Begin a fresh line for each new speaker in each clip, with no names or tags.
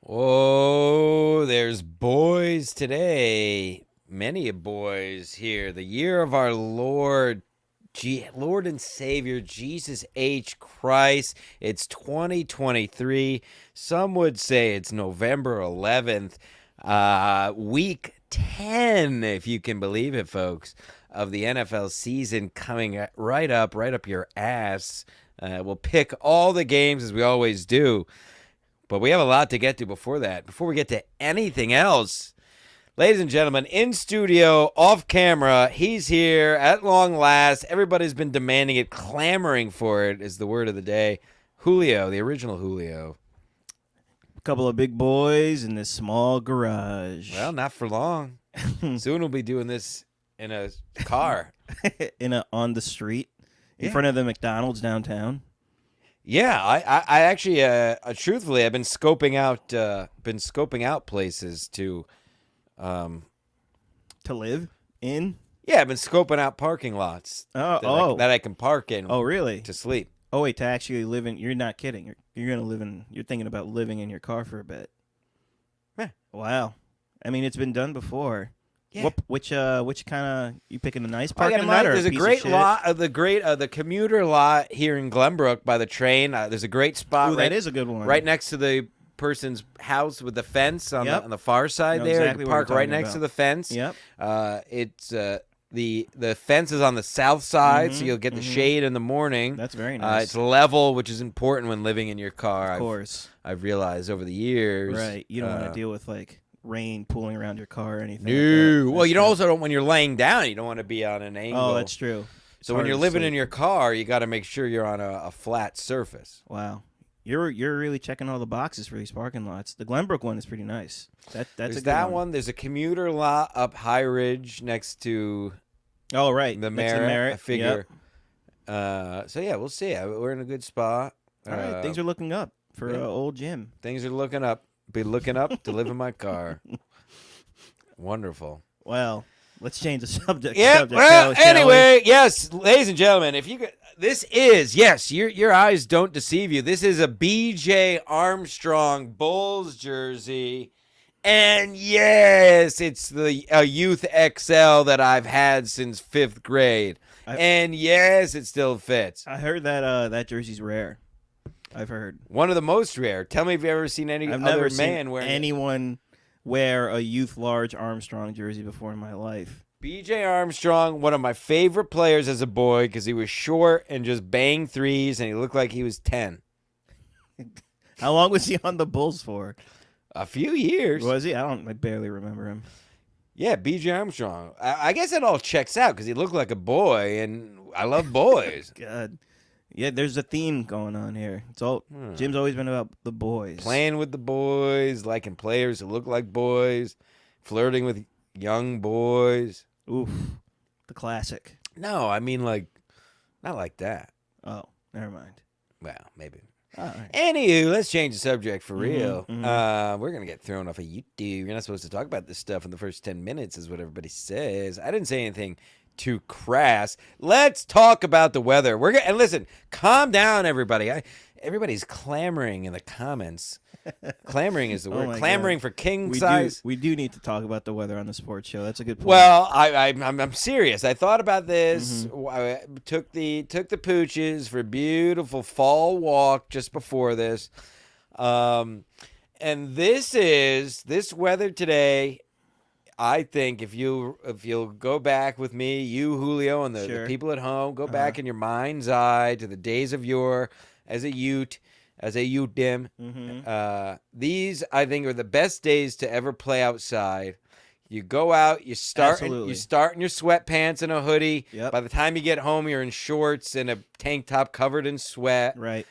Oh, there's boys today. Many boys here. The year of our Lord, Lord and Savior, Jesus H. Christ. It's 2023. Some would say it's November 11th, week 10, if you can believe it, folks, of the NFL season coming right up your ass. We'll pick all the games as we always do. But we have a lot to get to before that. Before we get to anything else, ladies and gentlemen, in studio, off camera, he's here at long last. Everybody's been demanding it, clamoring for it is the word of the day. Julio, the original Julio.
A couple of big boys in this small garage.
Well, not for long. Soon we'll be doing this in a car.
On the street in front of the McDonald's downtown.
Yeah, I actually, truthfully, I've been scoping out places to
live in.
Yeah, I've been scoping out parking lots that I can park in.
Oh, really?
To sleep.
Oh, wait, to actually live in. You're not kidding. You're gonna live in. You're thinking about living in your car for a bit.
Yeah.
Wow. I mean, it's been done before.
Yeah.
Which kind of you picking a nice parking lot?
There's a great lot of the commuter lot here in Glenbrook by the train. There's a great spot.
Ooh, that is a good one.
Right next to the person's house with the fence on the far side
know
there.
exactly
You
what
park
you're
right
talking
next
about.
to the fence.
Yep.
It's the fence is on the south side, so you'll get the shade in the morning.
That's very nice.
It's level, which is important when living in your car.
Of course.
I've realized over the years.
Right. You don't want to deal with rain pooling around your car or anything.
No.
Like
Well, you also don't when you're laying down. You don't want to be on an angle.
Oh, that's true.
So when you're living in your car, you got to make sure you're on a flat surface.
Wow, you're really checking all the boxes for these parking lots. The Glenbrook one is pretty nice. That's
There's
a good
that one. There's a commuter lot up High Ridge next to
Oh, right.
the
Next to
Merritt. I figure.
Yep.
So yeah, we'll see. We're in a good spot.
All right, things are looking up for old Jim.
Things are looking up. Be looking up to live in my car. Wonderful.
Well, let's change the subject.
Yeah. Well,
shall we?
anyway, yes, ladies and gentlemen, if you could, this is your eyes don't deceive you. This is a B.J. Armstrong Bulls jersey, and yes, it's the Youth XL that I've had since 5th grade, and yes, it still fits.
I heard that that jersey's rare. I've heard
One of the most rare. Tell me if you've ever seen any
I've
other
never
man
seen
wearing
anyone wear a Youth Large Armstrong jersey before in my life.
B.J. Armstrong, one of my favorite players as a boy because he was short and just banged threes, and he looked like he was 10.
How long was he on the Bulls for?
A few years.
Was he? I barely remember him.
Yeah, B.J. Armstrong. I guess it all checks out because he looked like a boy, and I love boys.
God. Yeah, there's a theme going on here. It's all Jim's always been about the boys.
Playing with the boys, liking players who look like boys, flirting with young boys.
Oof. The classic.
No, I mean not like that.
Oh, never mind.
Well, maybe.
All right.
Anywho, let's change the subject for real.
mhm.
We're going to get thrown off of YouTube. You're not supposed to talk about this stuff in the first 10 minutes is what everybody says. I didn't say anything too crass. Let's talk about the weather. And listen, calm down, everybody. Everybody's clamoring in the comments. Clamoring is the word.
my
Clamoring
God.
for king size.
We do need to talk about the weather on the sports show. That's a good point.
Well, I'm serious. I thought about this. I took the pooches for a beautiful fall walk just before this, and this weather today. I think if you'll go back with me, you Julio and the people at home, go back in your mind's eye to the days of yore as a Ute. Dim. These, I think, are the best days to ever play outside. You go out, you start in your sweatpants and a hoodie.
Yep.
By the time you get home, you're in shorts and a tank top covered in sweat.
Right.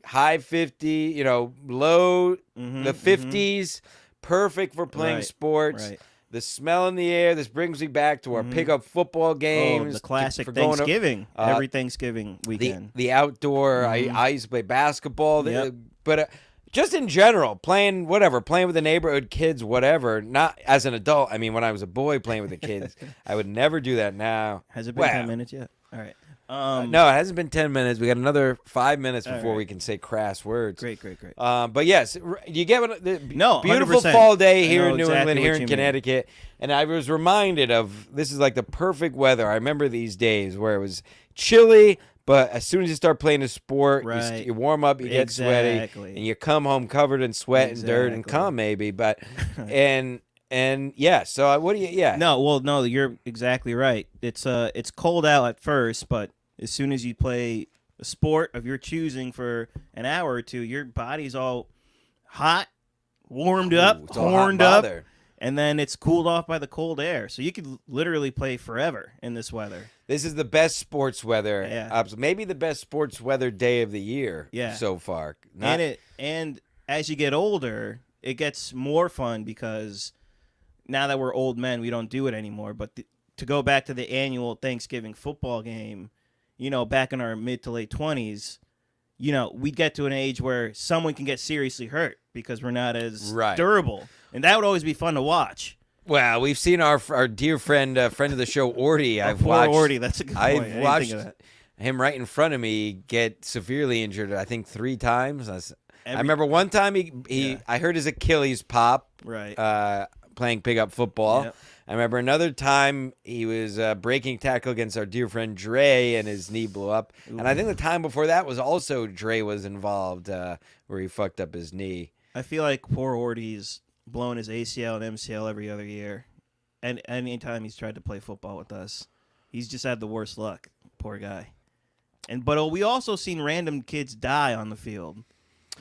High 50, low the 50s. Perfect for playing sports.
Right.
The smell in the air. This brings me back to our pickup football games.
Oh, the classic
for going
Thanksgiving. Every Thanksgiving weekend.
The outdoor. I used to play basketball. But just in general, playing with the neighborhood kids, whatever. Not as an adult. I mean, when I was a boy playing with the kids, I would never do that now.
Has it been 10 minutes yet? All right.
No, it hasn't been 10 minutes. We got another 5 minutes
All
before
right.
we can say crass words.
Great.
But yes, you get what the
No,
beautiful
100%.
fall day
I
here
know
in New
exactly
England, here
what
in
you mean.
Connecticut, and I was reminded of this is like the perfect weather. I remember these days where it was chilly, but as soon as you start playing a sport,
Right.
you warm up, you get sweaty,
Exactly.
and you come home covered in sweat and dirt and
Exactly.
cum maybe. But and yeah, so what do you? Yeah,
No, you're exactly right. It's cold out at first, but as soon as you play a sport of your choosing for an hour or two, your body's all hot, warmed up,
Ooh, it's all hot and
horned up,
bothered.
and then it's cooled off by the cold air. So you could literally play forever in this weather.
This is the best sports weather.
Yeah.
Maybe the best sports weather day of the year.
Yeah.
So far.
And as you get older, it gets more fun because now that we're old men, we don't do it anymore. But to go back to the annual Thanksgiving football game, back in our mid to late 20s, we'd get to an age where someone can get seriously hurt because we're not as
Right.
durable. And that would always be fun to watch.
Well, we've seen our dear friend of the show, Orty.
Poor Orty, that's a good point. I
I've
didn't
watched
think of that.
him right in front of me get severely injured. I think 3 times. I remember one time I heard his Achilles pop.
Right.
Playing pickup football.
Yep.
I remember another time he was breaking tackle against our dear friend Dre, and his knee blew up.
Ooh.
And I think the time before that was also Dre was involved, where he fucked up his knee.
I feel like poor Orty's blown his ACL and MCL every other year. And anytime he's tried to play football with us, he's just had the worst luck. Poor guy. But we also seen random kids die on the field.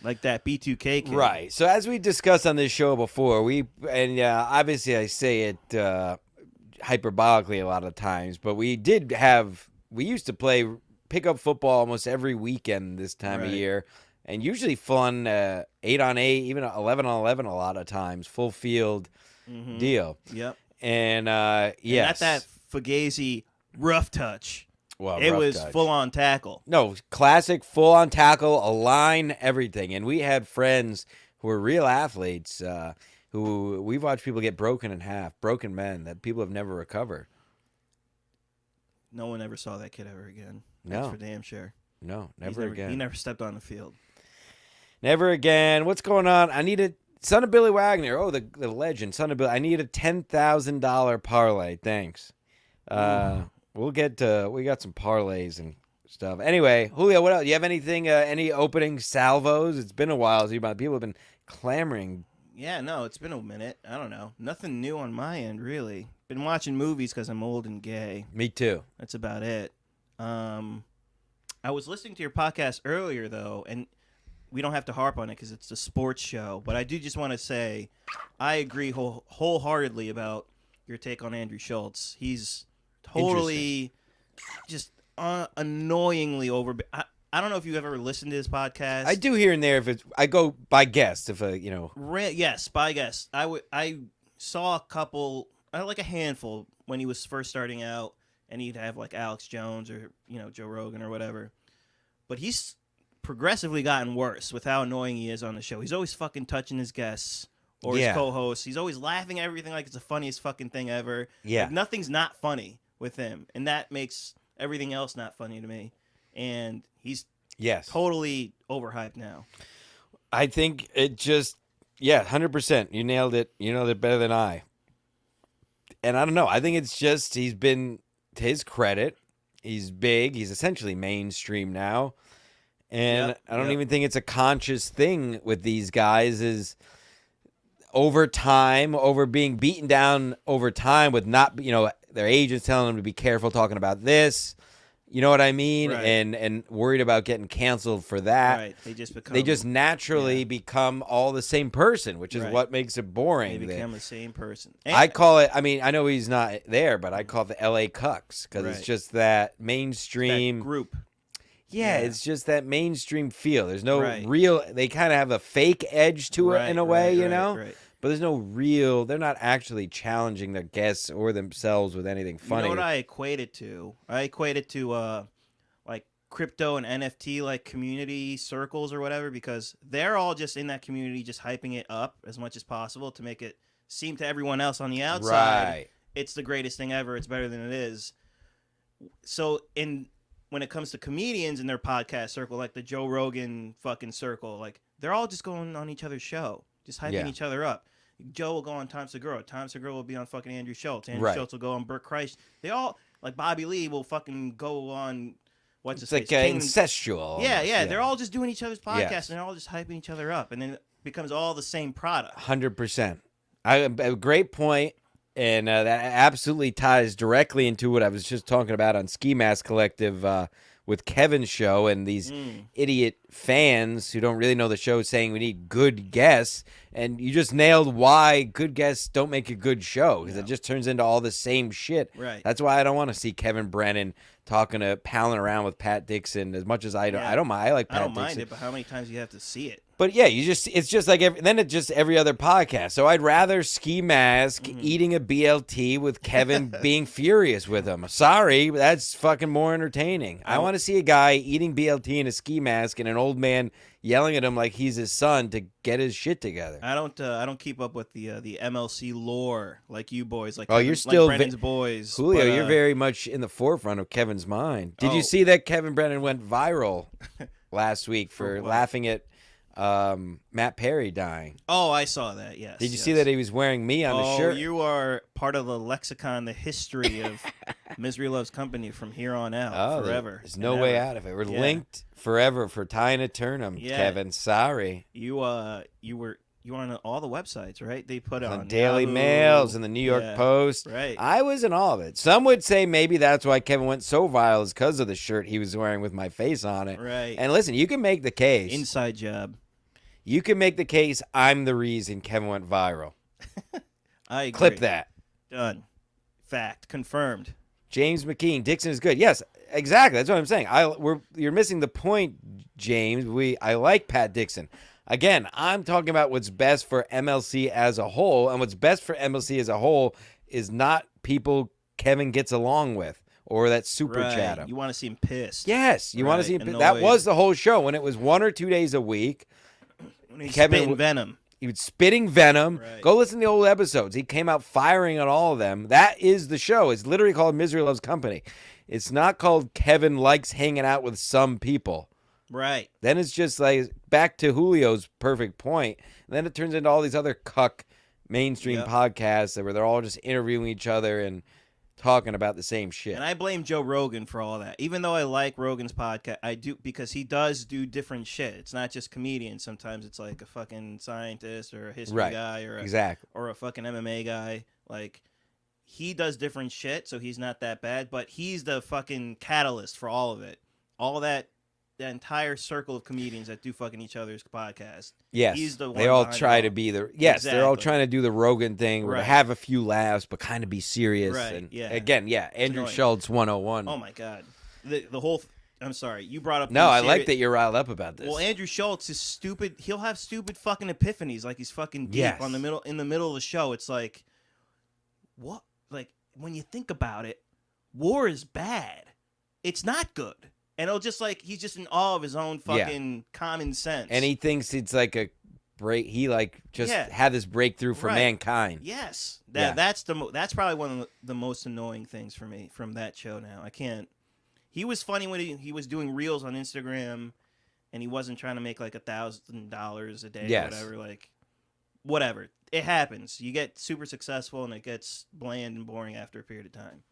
Like that B2K kid.
Right. So as we discussed on this show before, obviously I say it hyperbolically a lot of times, but we used to play pickup football almost every weekend this time of year, and usually fun 8-on-8, even 11-on-11 a lot of times, full field deal.
Yep.
And
And
yes,
not that Fugazi rough touch.
Well,
it
rough
was
touch.
full on tackle.
No, classic full on tackle, a line, everything. And we had friends who were real athletes who we've watched people get broken in half, broken men that people have never recovered.
No one ever saw that kid ever again.
No.
That's for damn sure.
No, never again.
He never stepped on the field.
Never again. What's going on? I need son of Billy Wagner. Oh, the legend, son of Billy. I need a $10,000 parlay. Thanks. We got some parlays and stuff. Anyway, Julio, what else? You have anything, any opening salvos? It's been a while. People have been clamoring.
Yeah, no, it's been a minute. I don't know. Nothing new on my end, really. Been watching movies because I'm old and gay.
Me too.
That's about it. I was listening to your podcast earlier, though, and we don't have to harp on it because it's a sports show. But I do just want to say I agree wholeheartedly about your take on Andrew Schultz. He's totally just annoyingly over. I don't know if you've ever listened to his podcast.
I do here and there. I go by guest,
Yes, by guest. I saw a couple, like a handful when he was first starting out, and he'd have like Alex Jones or Joe Rogan or whatever. But he's progressively gotten worse with how annoying he is on the show. He's always fucking touching his guests or his co-hosts. He's always laughing at everything like it's the funniest fucking thing ever.
Yeah,
like, nothing's not funny with him, and that makes everything else not funny to me. And he's totally overhyped now.
I think it just 100%. You nailed it. You nailed it better than I. And I don't know. I think it's just he's been, to his credit, he's big. He's essentially mainstream now. And I don't even think it's a conscious thing with these guys is over time, over being beaten down over time with not, their agents telling them to be careful talking about this. You know what I mean?
Right.
And worried about getting canceled for that.
Right.
They just naturally become all the same person, which is what makes it boring.
They become the same person. And
I call it, I know he's not there, but I call it the LA Cucks because it's just that mainstream
that group.
Yeah, it's just that mainstream feel. There's no real, they kind of have a fake edge to it in a way, you know?
Right.
But there's no real, they're not actually challenging their guests or themselves with anything funny.
You know what I equate it to? I equate it to like crypto and NFT like community circles or whatever, because they're all just in that community just hyping it up as much as possible to make it seem to everyone else on the outside it's the greatest thing ever, it's better than it is. So in when it comes to comedians in their podcast circle, like the Joe Rogan fucking circle, like they're all just going on each other's show, just hyping each other up. Joe will go on Tom Segura. Tom Segura will be on fucking Andrew Schultz. Andrew Schultz will go on Burt Kreischer. They all, like Bobby Lee will fucking go on, what's his
It's
face?
like incestual.
Yeah. They're all just doing each other's podcasts and they're all just hyping each other up. And then it becomes all the same product.
100%. A great point. And that absolutely ties directly into what I was just talking about on Ski Mask Collective with Kevin's show and these idiot fans who don't really know the show saying we need good guests. And you just nailed why good guests don't make a good show, because it just turns into all the same shit.
Right.
That's why I don't want to see Kevin Brennan palling around with Pat Dixon as much as I don't. I don't mind. I like Pat Dixon.
I don't mind it, but how many times do you have to see it?
But yeah, it's just like it's just every other podcast. So I'd rather Ski Mask eating a BLT with Kevin being furious with him. Sorry, that's fucking more entertaining. I want to see a guy eating BLT in a ski mask and an old man yelling at him like he's his son to get his shit together.
I don't keep up with the MLC lore like you boys, like
you're still
like Brennan's boys.
Julio, you're very much in the forefront of Kevin's mind. Did you see that Kevin Brennan went viral last week for laughing at Matt Perry dying?
Oh, I saw that. Yes.
Did you see that he was wearing me on the shirt?
You are part of the lexicon, the history of Misery Loves Company from here on out, forever.
There's no way out of it. We're linked forever for tying eternum, Kevin. Sorry.
You were on all the websites, right? They put on
Daily
Yahoo,
Mails and the New York Post.
Right.
I was in all of it. Some would say maybe that's why Kevin went so viral is because of the shirt he was wearing with my face on it.
Right.
And listen, you can make the case.
Inside job.
You can make the case I'm the reason Kevin went viral.
I agree.
Clip that.
Done. Fact. Confirmed.
James McKean. Dixon is good. Yes, exactly. That's what I'm saying. You're missing the point, James. I like Pat Dixon. Again, I'm talking about what's best for MLC as a whole, and what's best for MLC as a whole is not people Kevin gets along with or that super chat him.
You want to see him pissed.
Yes, you want to see him pissed. That was the whole show when it was 1 or 2 days a week.
When he's spitting venom.
He was spitting venom.
Right.
Go listen to the old episodes. He came out firing on all of them. That is the show. It's literally called Misery Loves Company. It's not called Kevin likes hanging out with some people.
Right.
Then it's just like back to Julio's perfect point. And then it turns into all these other cuck mainstream podcasts where they're all just interviewing each other and talking about the same shit.
And I blame Joe Rogan for all that. Even though I like Rogan's podcast, I do, because he does do different shit. It's not just comedians. Sometimes it's like a fucking scientist or a history guy or a fucking MMA guy. Like, he does different shit, so he's not that bad. But he's the fucking catalyst for all of it. All that entire circle of comedians that do fucking each other's podcast.
Yes,
he's the one.
They all try to be the They're all trying to do the Rogan thing, where have a few laughs but kind of be serious.
Right.
And
yeah.
Again, Andrew Schultz 101.
Oh my god, the whole. I'm sorry, you brought up.
No, I like that you're riled up about this.
Well, Andrew Schultz is stupid. He'll have stupid fucking epiphanies, like he's fucking deep in the middle of the show. It's like, what? Like, when you think about it, war is bad. It's not good. And it'll just like he's just in awe of his own fucking common sense.
And he thinks it's like a break. He like just had this breakthrough for mankind.
Yes, that's that's probably one of the most annoying things for me from that show. Now I can't. He was funny when he was doing reels on Instagram, and he wasn't trying to make like $1,000 a day or whatever. Like, whatever. It happens. You get super successful, and it gets bland and boring after a period of time.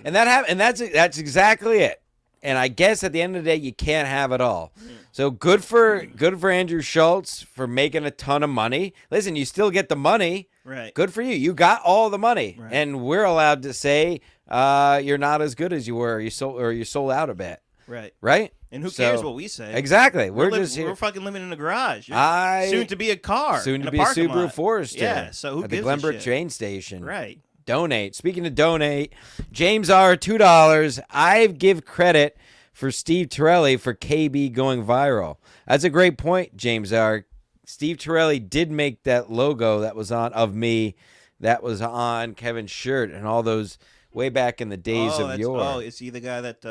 And that's exactly it. And I guess at the end of the day, you can't have it all. So good for Andrew Schultz for making a ton of money. Listen, you still get the money.
Right.
Good for you. You got all the money.
Right.
And we're allowed to say you're not as good as you were. You sold out a bit.
Right.
Right?
And who cares what we say?
Exactly.
We're
just here.
We're fucking living in a garage. Soon to be a car.
Soon to be a Subaru
lot.
Forester.
Yeah. So who
at
gives
the Glenbrook
a shit?
train station.
Right.
Donate. Speaking of donate, James R. $2. I give credit for Steve Torelli for KB going viral. That's a great point, James R. Steve Torelli did make that logo that was on of me, that was on Kevin's shirt, and all those way back in the days of yore.
Oh, is he the guy that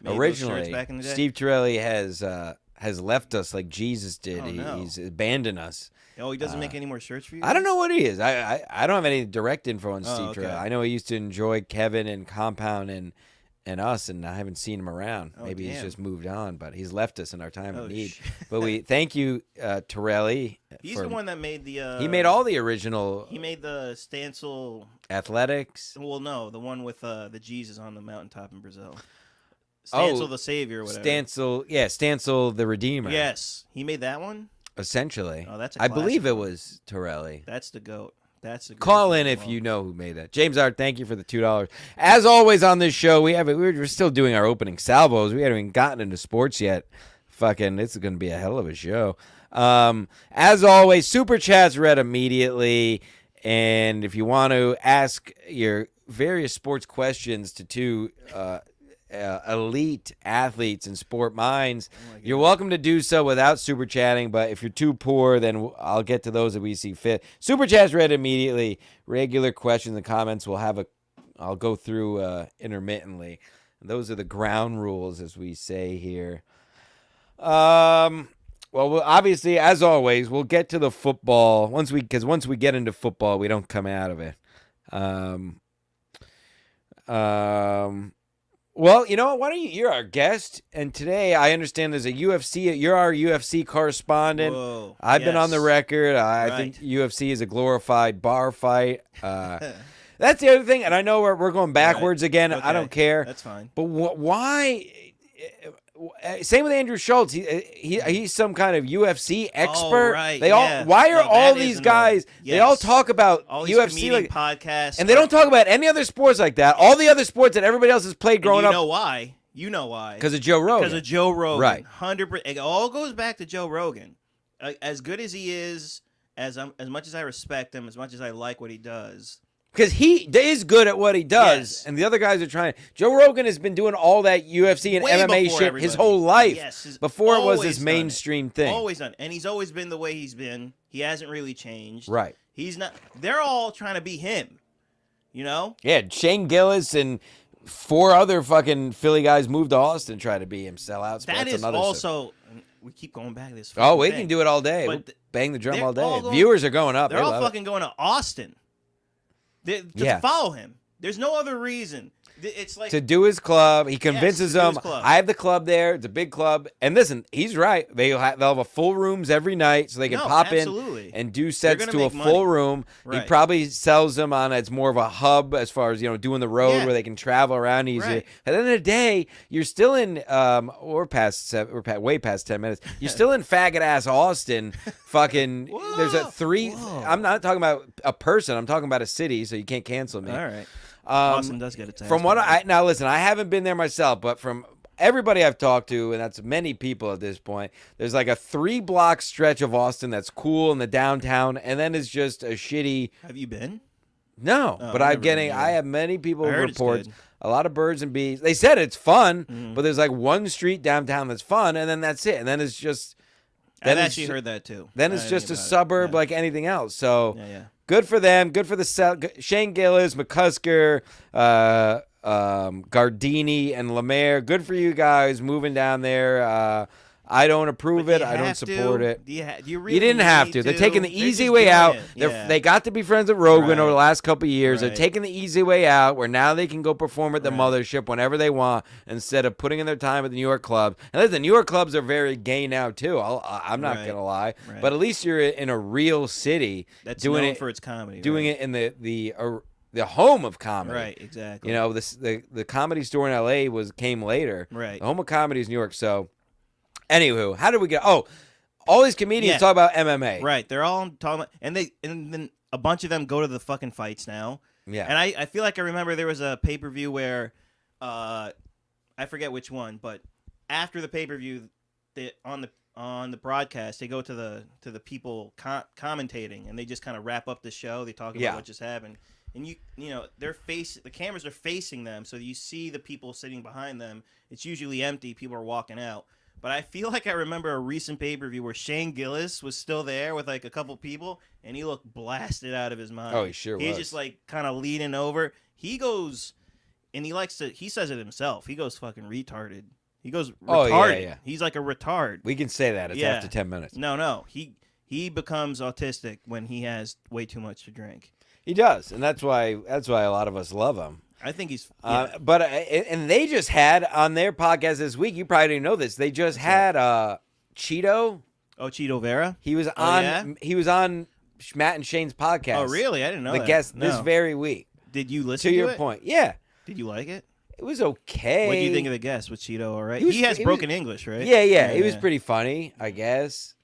made
originally
those shirts back in the day?
Steve Torelli has left us like Jesus did.
Oh, no.
He's abandoned us.
Oh, he doesn't make any more shirts for you?
I don't know what he is. I don't have any direct info on Steve
okay.
Torelli. I know he used to enjoy Kevin and Compound and us, and I haven't seen him around.
Oh,
Maybe he's
damn.
just moved on, but he's left us in our time of need.
Shit.
But we thank you, Torelli.
He's the one that made the.
He made all the original.
He made the Stancil
Athletics.
Well, no, the one with the Jesus on the mountaintop in Brazil.
Oh,
Stancil the Savior, or whatever.
Stancil the Redeemer.
Yes, he made that one.
Essentially.
Oh, that's.
I believe
classic
it
one.
was Torelli.
That's the goat. That's the.
Call in if you know who made that. James Art, thank you for the $2. As always on this show, we're still doing our opening salvos. We haven't even gotten into sports yet. Fucking, this is going to be a hell of a show. As always, super chats read immediately, and if you want to ask your various sports questions to two elite athletes and sport minds, you're welcome to do so without super chatting. But if you're too poor, then I'll get to those that we see fit. Super chats read immediately. Regular questions and comments I'll go through intermittently. Those are the ground rules, as we say here. Well, obviously, as always, we'll get to the football once we get into football, we don't come out of it. Well, you know what? Why don't you're our guest, and today I understand there's a UFC. You're our UFC correspondent.
Whoa,
I've been on the record. I think
Right.
UFC is a glorified bar fight. That's the other thing, and I know we're going backwards again.
Okay.
I don't care.
That's fine.
But why? Same with Andrew Schultz. He's some kind of UFC expert.
right,
They
yeah.
all. Why are
No,
all
that is
these
annoying.
guys? They all
Yes.
talk about
All these
UFC
comedian
like,
podcasts,
and they don't talk about any other sports like that. All the other sports that everybody else has played growing
you
up.
know why? You know why?
Because of Joe Rogan.
Because of Joe Rogan.
Right.
100%. It all goes back to Joe Rogan. As good as he is, as much as I respect him, as much as I like what he does.
Because he is good at what he does,
Yes.
and the other guys are trying. Joe Rogan has been doing all that UFC and
Way
MMA
before
shit
everybody.
his whole life.
Yes,
before it was
always
his
done
mainstream thing.
Always done. And he's always been the way he's been. He hasn't really changed.
Right.
He's not. They're all trying to be him. You know?
Yeah, Shane Gillis and 4 other fucking Philly guys moved to Austin to try to be him, sell out.
That is
another
also. We keep going back to this.
Oh, we
thing.
can do it all day.
But
We'll bang the drum
they're
all day.
all going-
Viewers are going up.
They're
They
all
love it.
fucking going to Austin. To follow him. There's no other reason. It's like
To do his club. He convinces
to do
them,
his club.
I have the club there. It's a big club. And listen, he's right. They'll have a full rooms every night so they can pop
absolutely.
in and do sets
gonna
to a
make
full
money.
room. He
Right.
probably sells them on it's more of a hub as far as, doing the road
Yeah.
where they can travel around easier.
Right.
At the end of the day, you're still in way past 10 minutes. You're still in faggot ass Austin. Fucking
Whoa.
there's a 3
Whoa.
I'm not talking about a person. I'm talking about a city, so you can't cancel me.
all right. Austin does get its ass
From what
kicked.
now listen, I haven't been there myself, but from everybody I've talked to, and that's many people at this point, there's like a 3-block stretch of Austin that's cool in the downtown, and then it's just a shitty.
Have you been?
No,
Oh,
but
I've
I'm
never
getting.
been
I
there.
have many people
I heard it's
reports.
good.
A lot of birds and bees. They said it's fun,
Mhm.
but there's like one street downtown that's fun, and then that's it. And then it's just.
I've
it's
actually
ju-
heard that too.
Then
I
it's
didn't
just
think
a
about it.
suburb
Yeah.
like anything else. So.
Yeah.
Good for them. Good for the Shane Gillis, McCusker, Gardini, and Lemaire. Good for you guys moving down there. I don't approve
But
it.
do you
I don't
have
support
to?
it.
Do you really
You didn't have
need
to. They're taking the
They're
easy
just
way
doing
out.
it.
They're-
Yeah.
They got to be friends with Rogan
Right.
over the last couple of years. They're
Right.
taking the easy way out where now they can go perform at the
Right.
mothership whenever they want instead of putting in their time at the New York club. And listen, the New York clubs are very gay now, too. I'm not
Right.
going to lie.
Right.
But at least you're in a real city
That's
doing
known
it
for its comedy.
doing
right?
it in the home of comedy.
Right. Exactly.
The Comedy Store in L.A. came later.
Right.
The home of comedy is New York. So, anywho, how did we get? Oh, all these comedians
Yeah.
talk about MMA.
Right. They're all talking about, and then a bunch of them go to the fucking fights now.
Yeah.
And I feel like I remember there was a pay-per-view where I forget which one, but after the pay-per-view, on the broadcast, they go to the people commentating, and they just kind of wrap up the show. They talk about what just happened. And the cameras are facing them, so you see the people sitting behind them. It's usually empty. People are walking out. But I feel like I remember a recent pay-per-view where Shane Gillis was still there with like a couple people, and he looked blasted out of his mind.
Oh, he sure
He's
was.
just like kind of leaning over. He goes, and he says it himself. He goes fucking retarded. He goes
Oh,
retarded.
yeah.
He's like a retard.
We can say that. It's
Yeah.
after 10 minutes.
No. He becomes autistic when he has way too much to drink.
He does, and that's why a lot of us love him.
I think he's.
But and they just had on their podcast this week. You probably didn't know this. They just had Cheeto.
Oh, Cheeto Vera.
He was on. He was on Matt and Shane's podcast.
Oh, really? I didn't know
the
that.
guest this very week.
Did you listen
to
to
your
it?
point? Yeah.
Did you like it?
It was okay.
What do you think of the guest with Cheeto? All right. He has broken English, right?
Yeah. It was pretty funny, I guess.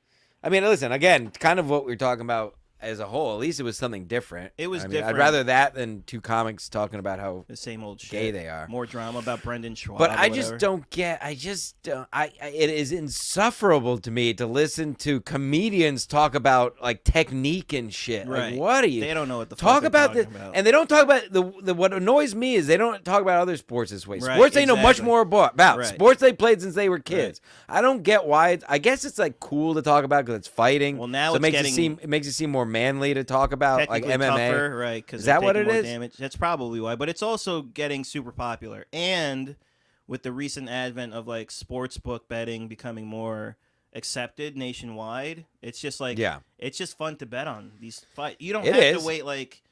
I mean, listen, again, kind of what we were talking about as a whole. At least it was something different.
It was
different.
different.
I'd rather that than two comics talking about how
the same old shit.
Gay they are.
More drama about Brendan Schwab.
But I just don't get. I just don't. It is insufferable to me to listen to comedians talk about like technique and shit.
Right.
Like, what are you?
They don't know what the
talk
fuck
about
they're
this,
talking about.
and they don't talk about the. What annoys me is they don't talk about other sports this way.
Right,
Sports they know much
exactly.
more about.
Right.
Sports they played since they were kids. I don't get why. I guess it's like cool to talk about because it's fighting.
Well, now
so
it's
it makes it seem more manly to talk about like MMA.
Tougher, right? Because
is that what it
more
is?
Damage. That's probably why. But it's also getting super popular, and with the recent advent of like sports book betting becoming more accepted nationwide, it's just like it's just fun to bet on these fights. You don't have to wait like.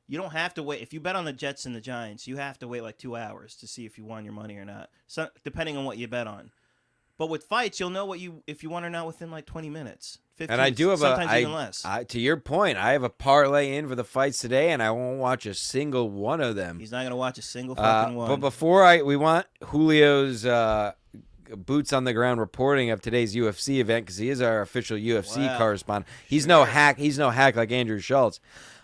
You don't have to wait. If you bet on the Jets and the Giants, you have to wait like 2 hours to see if you won your money or not. So depending on what you bet on. But with fights, you'll know if you won or not within like 20 minutes. 15, and I do have sometimes even less.
To your point, I have a parlay in for the fights today, and I won't watch a single one of them.
He's not going to watch a single fucking one.
But before we want Julio's boots on the ground reporting of today's UFC event because he is our official UFC correspondent. He's no hack. He's no hack like Andrew Schultz.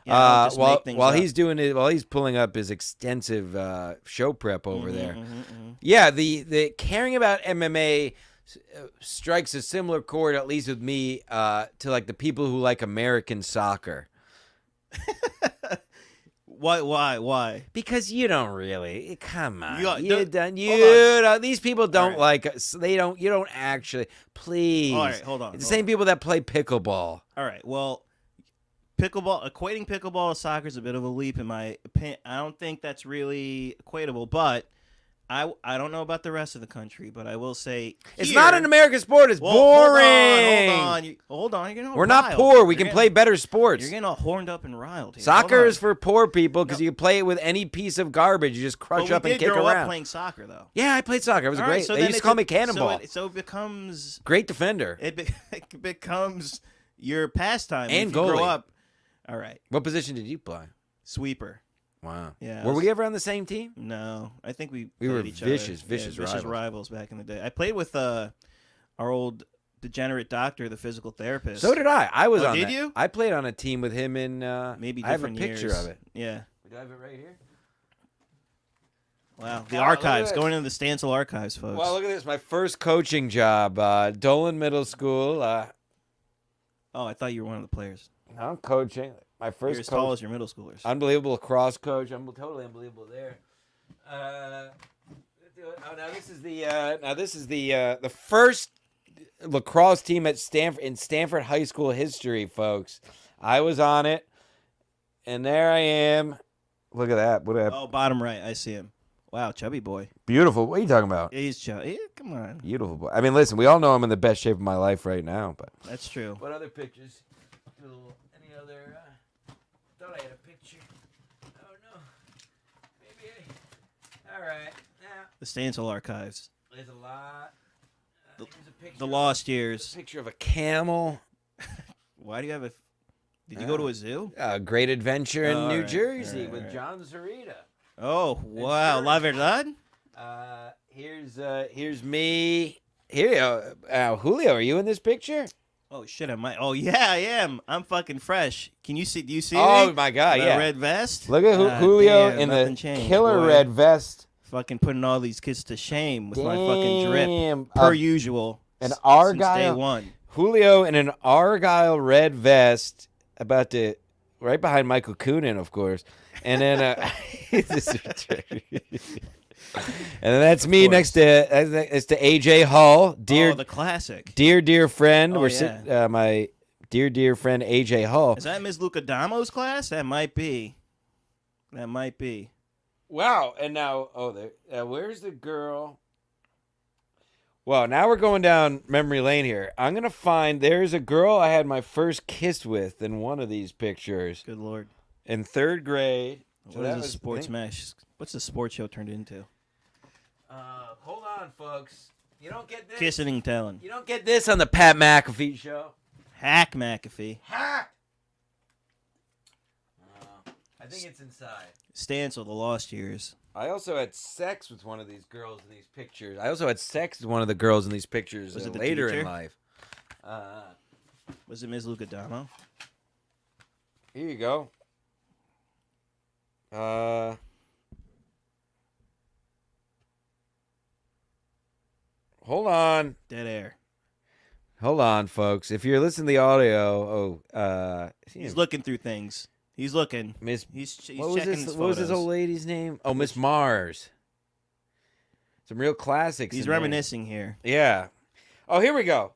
Yeah,
while he's doing it, while he's pulling up his extensive show prep over there. Yeah, the caring about MMA strikes a similar chord, at least with me, to like the people who like American soccer.
Why?
Because you don't really. Come on, these people don't like us. They don't. You don't actually. Please.
All right, hold on.
It's the same people that play pickleball.
All right. Well, equating pickleball to soccer is a bit of a leap in my opinion. I don't think that's really equatable, but I don't know about the rest of the country, but I will say
it's not an American sport. It's boring.
Hold on. You're
We're not poor. We can play better sports.
You're getting all horned up and riled here.
Soccer is for poor people because you can play it with any piece of garbage. You just crush up and kick around.
We did grow up playing soccer, though.
Yeah, I played soccer. It was great. They used to call me Cannonball.
So it becomes
great defender.
It becomes your pastime
and
if you
goalie.
Grow up. All right.
What position did you play?
Sweeper.
Wow.
Yeah.
Were we ever on the same team?
No. I think we
were
each
vicious
rivals back in the day. I played with our old degenerate doctor, the physical therapist.
So did I. I was on
did
that.
you?
I played on a team with him in
maybe
I have a
different
picture
years.
of it.
Yeah.
Do I have it right here?
Wow. The archives. Going into the Stancil archives, folks.
Well, look at this. My first coaching job, Dolan Middle School.
Oh, I thought you were one of the players.
I'm coaching. My first
You're as tall as your middle schoolers.
Unbelievable lacrosse coach. I'm totally unbelievable there. Now this is the first lacrosse team at Stanford High School history, folks. I was on it, and there I am. Look at that.
Oh, bottom right. I see him. Wow, chubby boy.
Beautiful. What are you talking about?
He's chubby. Yeah, come on.
Beautiful boy. I mean, listen, we all know I'm in the best shape of my life right now, but
that's true.
What other pictures? Any other? Thought I had a picture. Oh no. Maybe. All right. Now
the Stancil archives.
There's a lot. Here's a picture.
The lost years.
A picture of a camel.
Why do you have a? Did you go to a zoo?
A great adventure in New Jersey with John Zarita.
Oh wow, La Verdad.
Here's me. Here, Julio, are you in this picture?
Oh shit, am I? Oh yeah, I am. I'm fucking fresh. Can you see? Do you see?
Oh my god,
yeah. Red vest.
Look at Julio in the killer red vest.
Fucking putting all these kids to shame with my fucking drip, per usual.
An Argyle.
Since day one.
Julio in an Argyle red vest, about to right behind Michael Coonan, of course, and then and then that's me next to AJ Hull,
the classic,
dear friend.
Oh,
my dear friend AJ Hull.
Is that Ms. Lucadamo's class? That might be.
Wow, and now where's the girl? Well, now we're going down memory lane here. I'm gonna find there's a girl I had my first kiss with in one of these pictures.
Good Lord.
In 3rd grade. So
What
that
is a
was-
sports match? What's the sports show turned into?
Hold on, folks. You don't get this.
Kissing and telling.
You don't get this on the Pat McAfee show.
Hack McAfee.
Hack. I think it's inside.
Stands with the lost years.
I also had sex with one of these girls in these pictures. I also had sex with one of the girls in these pictures
Was it the
later in
teacher?
life.
Was it Ms. Lucadamo?
Here you go. Hold on.
Dead air.
Hold on, folks. If you're listening to the audio,
He's looking through things. He's looking.
Miss.
He's
What was
checking
this?
his
What was this
photos.
old lady's name? Oh, Miss Mars. Some real classics.
He's
in there.
reminiscing here.
Yeah. Oh, here we go.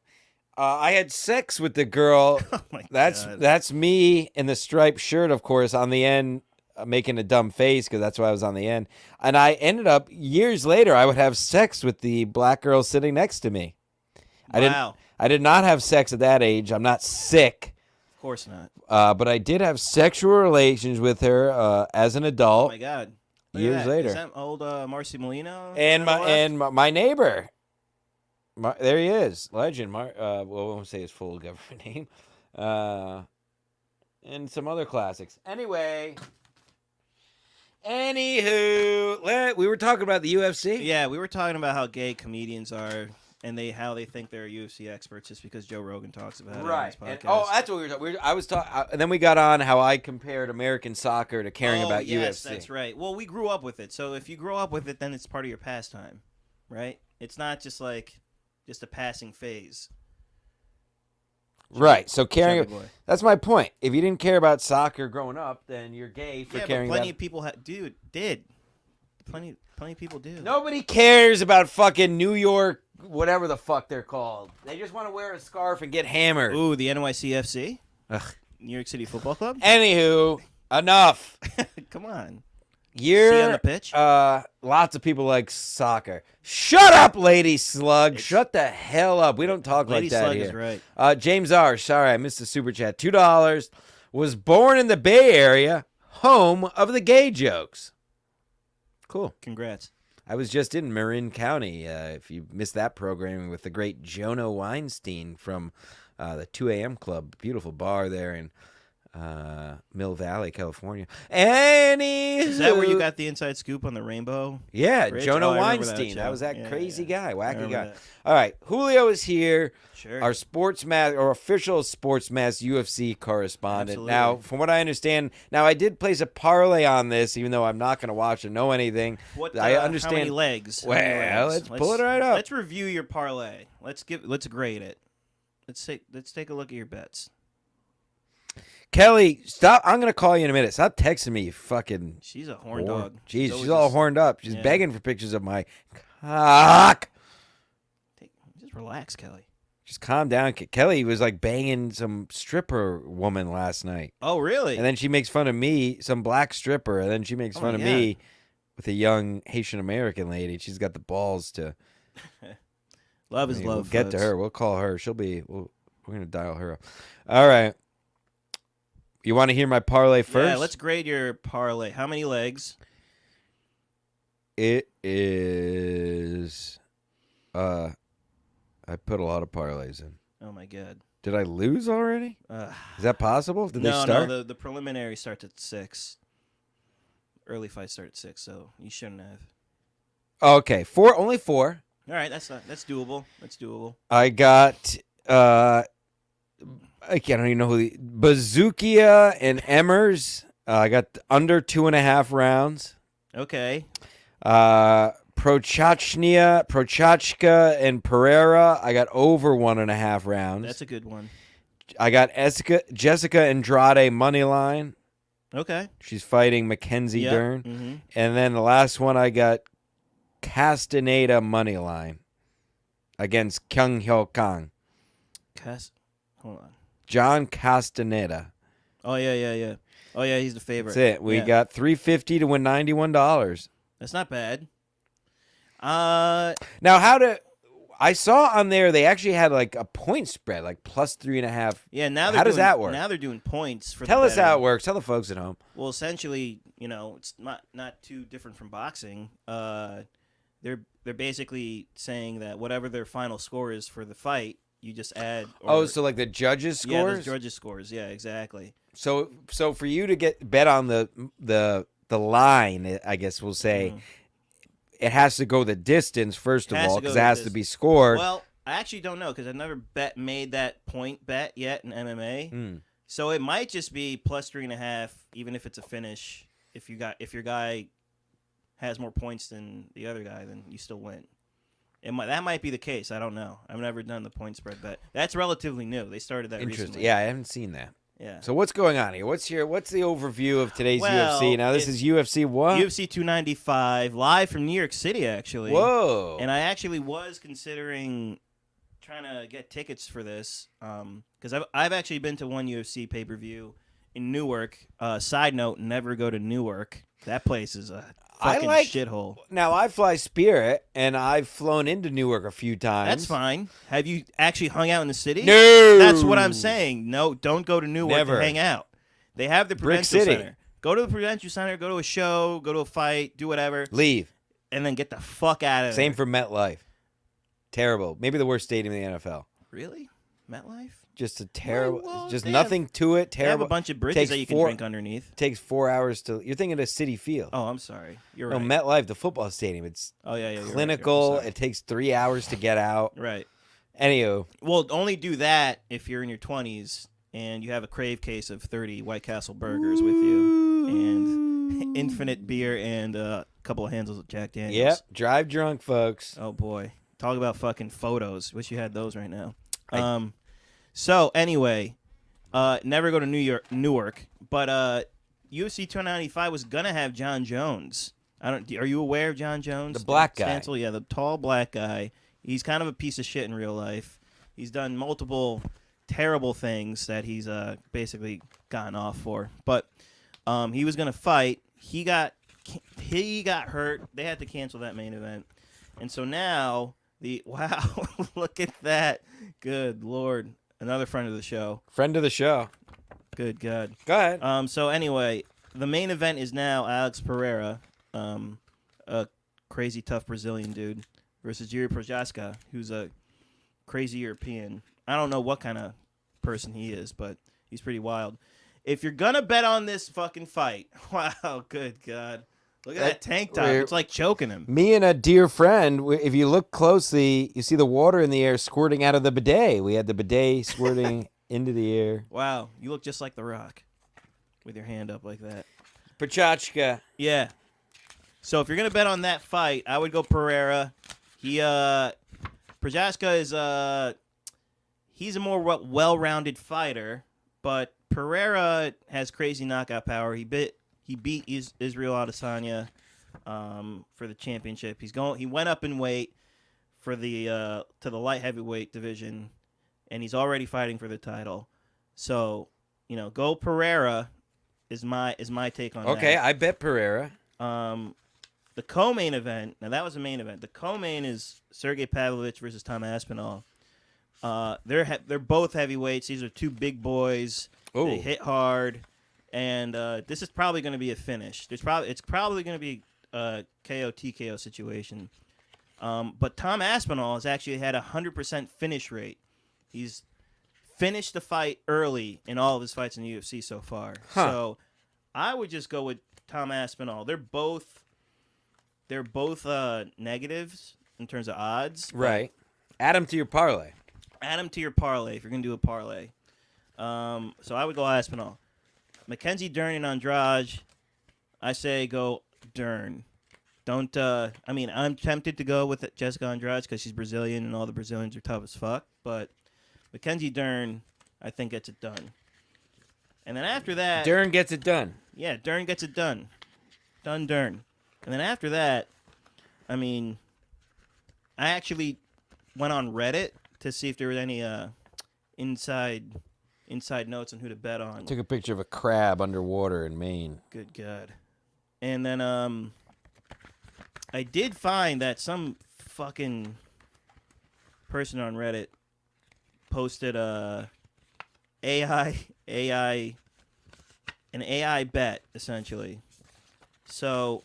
I had sex with the girl.
Oh my
That's
God.
that's me in the striped shirt, of course, on the end, making a dumb face because that's why I was on the end. And I ended up years later, I would have sex with the black girl sitting next to me.
Wow.
I did not have sex at that age. I'm not sick,
Of course not.
but I did have sexual relations with her as an
Oh
adult
my God. Look at
years
that.
later.
Is that old Marcy Molina?
And
on the left?
my neighbor. There he is, legend. Well, I won't say his full government name, and some other classics. Anyway, anywho, we were talking about the UFC.
Yeah, we were talking about how gay comedians are, and how they think they're UFC experts just because Joe Rogan talks about it on
Right.
his
And,
podcast.
that's what we were talking. I was talking, and then we got on how I compared American soccer to caring about
yes,
UFC.
that's right. Well, we grew up with it, so if you grow up with it, then it's part of your pastime, right? It's not just a passing phase.
Right. So caring.
Chubby boy.
That's my point. If you didn't care about soccer growing up, then you're gay for
Yeah,
caring
but plenty
about.
of people did. Plenty of people do.
Nobody cares about fucking New York, whatever the fuck they're called. They just want to wear a scarf and get hammered.
Ooh, the NYCFC,
Ugh.
New York City Football Club.
Anywho, enough.
Come on.
You're
See on the pitch?
lots of people like soccer. Shut up, Lady Slug. Shut the hell up. We don't talk
Lady
like that
Slug
here.
is right.
James R. Sorry, I missed the super chat. $2. Was born in the Bay Area, home of the gay jokes. Cool.
Congrats.
I was just in Marin County. If you missed that programming with the great Jono Weinstein from the 2 a.m. Club, beautiful bar there in Mill Valley, California.
Is that where you got the inside scoop on the rainbow?
Yeah,
Bridge?
Jono
Oh, I remember
Weinstein. That
show.
was that
Yeah,
crazy
yeah.
guy,
I
wacky
remember
guy.
that.
All right, Julio is here.
Sure.
Our sports mass or official sports mass UFC correspondent.
Absolutely.
Now, from what I understand, I did place a parlay on this, even though I'm not going to watch or know anything.
What,
I understand.
How many legs?
Well,
How many legs?
let's pull it right up.
Let's review your parlay. Let's grade it. Let's take a look at your bets.
Kelly, stop! I'm going to call you in a minute. Stop texting me, you fucking.
She's a horn
whore.
dog.
Jeez,
always
she's all
just-
horned up. She's
yeah.
begging for pictures of my cock.
Just relax, Kelly.
Just calm down. Kelly was like banging some stripper woman last night.
Oh, really?
And then she makes fun of me, some black stripper, and then she makes fun of
yeah.
me with a young Haitian American lady. She's got the balls to.
Love is
We'll
love.
get to
folks.
her. We'll call her. We're gonna dial her up. All right. You want to hear my parlay first?
Yeah, let's grade your parlay. How many legs?
It is. I put a lot of parlays in.
Oh my God.
Did I lose already?
Uh,
Is that possible? Did they
no,
start?
no. The preliminary starts at 6. Early fights start at 6, so you shouldn't have.
Okay, only four.
All right, that's doable. That's doable.
I got I don't even know who Bazookia and Emmers. I got under 2.5 rounds.
Okay.
Prochachka and Pereira. I got over 1.5 rounds.
That's a good one.
I got Jessica Andrade money line.
Okay.
She's fighting Mackenzie
Yep.
Dern.
Mm-hmm.
And then the last one I got Castaneda money line against Kyung Hyo Kang.
Hold on.
John Castaneda.
Oh yeah. Oh yeah, he's the favorite.
That's it. We
Yeah.
got $350 to win $91.
That's not bad.
Now, I saw on there they actually had like a point spread, like plus 3.5.
Yeah, now
How does that work?
Now they're doing points for.
Tell
the
us how
better.
it works. Tell the folks at home.
Well, essentially, it's not too different from boxing. They're basically saying that whatever their final score is for the fight, you just add.
So like the judges' scores?
Yeah, the judges' scores. Yeah, exactly.
So for you to bet on the line, I guess we'll say, it has to go the distance first of all, because it has to be scored.
Well, I actually don't know because I've never made that point bet yet in MMA. So it might just be plus 3.5, even if it's a finish. If your guy has more points than the other guy, then you still win. That might be the case. I don't know. I've never done the point spread bet. That's relatively new. They started that recently.
Yeah, I haven't seen that.
Yeah.
So what's going on here? What's the overview of today's UFC? Now this is UFC what?
UFC 295, live from New York City, actually.
Whoa!
And I actually was considering trying to get tickets for this because I've actually been to one UFC pay-per-view in Newark. Side note: never go to Newark. That place is a fucking shithole.
Now I fly Spirit, and I've flown into Newark a few times.
That's fine. Have you actually hung out in the city?
No.
That's what I'm saying. No, don't go to Newark to hang out. They have the Prudential Center. Go to the Prudential Center. Go to a show. Go to a fight. Do whatever.
Leave.
And then get the fuck out of there.
Same for MetLife. Terrible. Maybe the worst stadium in the NFL.
Really? MetLife?
Just a terrible. Just nothing to it. Terrible.
They have a bunch of bridges that you can drink underneath.
Takes 4 hours to. You're thinking of City Field.
Oh, I'm sorry. You're right.
No, MetLife, the football stadium. It's clinical.
Right.
It takes 3 hours to get out.
Right.
Anywho.
Well, only do that if you're in your 20s and you have a crave case of 30 White Castle burgers with you and infinite beer and a couple of handles of Jack Daniels.
Yep. Drive drunk, folks.
Oh boy. Talk about fucking photos. Wish you had those right now. So anyway, never go to Newark, but UFC 295 was gonna have John Jones. Are you aware of John Jones?
The black guy.
Stancil? Yeah, the tall black guy. He's kind of a piece of shit in real life. He's done multiple terrible things that he's basically gotten off for. But he was gonna fight. He got hurt. They had to cancel that main event, and so now wow, look at that. Good Lord. Another friend of the show.
Friend of the show.
Good God.
Go ahead.
So anyway, the main event is now Alex Pereira, a crazy tough Brazilian dude, versus Jiri Prochazka, who's a crazy European. I don't know what kind of person he is, but he's pretty wild. If you're gonna bet on this fucking fight, wow, good God. Look at that tank top. It's like choking him.
Me and a dear friend, if you look closely, you see the water in the air squirting out of the bidet. We had the bidet squirting into the air.
Wow, you look just like The Rock with your hand up like that.
Prochazka.
Yeah. So if you're going to bet on that fight, I would go Pereira. Prochazka is he's a more well-rounded fighter, but Pereira has crazy knockout power. He beat Israel Adesanya for the championship. He went up in weight for the to the light heavyweight division, and he's already fighting for the title. So, go Pereira is my take on that.
Okay, I bet Pereira.
The co-main event. Now that was the main event. The co-main is Sergey Pavlovich versus Tom Aspinall. They're both heavyweights. These are two big boys.
Ooh.
They hit hard. And this is probably going to be a finish. It's probably going to be a KO TKO situation. But Tom Aspinall has actually had a 100% finish rate. He's finished the fight early in all of his fights in the UFC so far.
Huh.
So I would just go with Tom Aspinall. They're both negatives in terms of odds.
Right. Add them to your parlay.
Add them to your parlay if you're going to do a parlay. So I would go Aspinall. Mackenzie Dern and Andrade, I say go Dern. Don't. I'm tempted to go with Jessica Andrade because she's Brazilian and all the Brazilians are tough as fuck. But Mackenzie Dern, I think, gets it done. And then after that,
Dern gets it done.
Yeah, Dern gets it done. Done, Dern. And then after that, I actually went on Reddit to see if there was any inside notes on who to bet on.
Took a picture of a crab underwater in Maine.
Good God. And then I did find that some fucking person on Reddit posted AI an AI bet essentially. So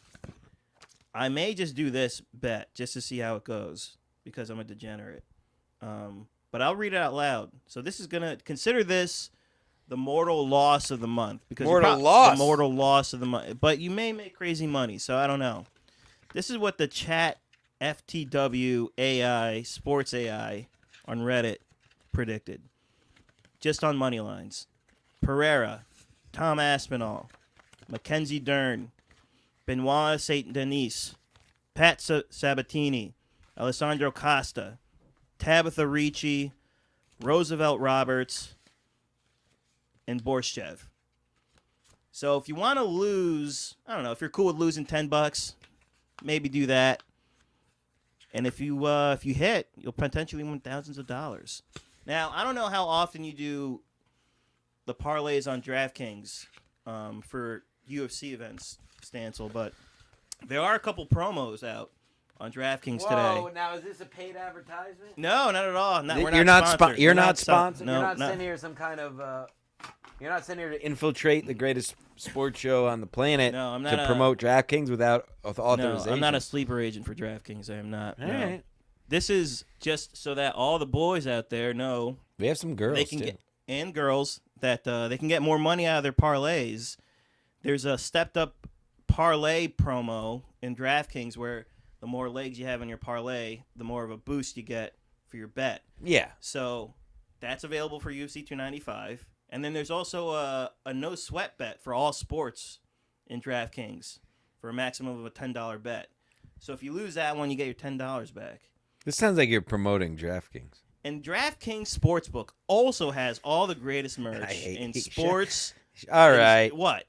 I may just do this bet just to see how it goes because I'm a degenerate. But I'll read it out loud. So this is gonna consider this the mortal loss of the month because
Mortal loss.
the mortal loss of the month. But you may make crazy money, so I don't know. This is what the chat FTW AI sports AI on Reddit predicted, just on money lines. Pereira, Tom Aspinall, Mackenzie Dern, Benoit Saint Denis, Pat Sabatini, Alessandro Costa, Tabitha Ricci, Roosevelt Roberts, and Borshev. So if you want to lose, I don't know, if you're cool with losing $10, maybe do that. And if you hit, you'll potentially win thousands of dollars. Now, I don't know how often you do the parlays on DraftKings for UFC events, Stancil, but there are a couple promos out on DraftKings today.
Now is this a paid advertisement?
No, not at all.
You're not sponsored. You're not
sponsored.
sponsored. You're not sitting here some kind of. You're not sitting here to infiltrate the greatest sports show on the planet.
No, I'm not
to promote DraftKings without authorization.
No, I'm not a sleeper agent for DraftKings. I am not.
All
no.
right.
This is just so that all the boys out there know
We have some girls
they can
too.
and girls that they can get more money out of their parlays. There's a stepped up parlay promo in DraftKings where the more legs you have in your parlay, the more of a boost you get for your bet.
Yeah.
So that's available for UFC 295. And then there's also a no sweat bet for all sports in DraftKings for a maximum of a $10 bet. So if you lose that one, you get your $10 back.
This sounds like you're promoting DraftKings.
And DraftKings Sportsbook also has all the greatest merch in sports.
All right.
What?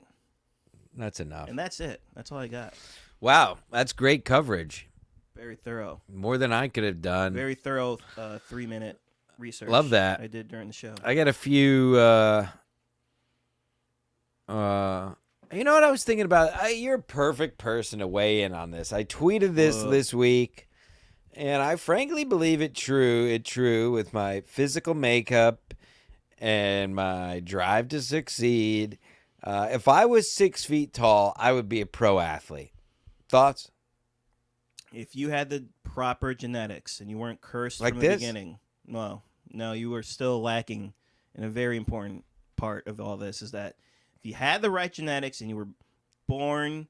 That's enough.
And that's it. That's all I got.
Wow. That's great coverage.
Very thorough.
More than I could have done.
Very thorough 3-minute research.
Love that.
I did during the show.
I got a few. You know what I was thinking about? You're a perfect person to weigh in on this. I tweeted this week, and I frankly believe it true with my physical makeup and my drive to succeed. If I was 6 feet tall, I would be a pro athlete. Thoughts?
If you had the proper genetics and you weren't cursed
Like
from the
this?
beginning, no, you were still lacking in a very important part of all this is that if you had the right genetics and you were born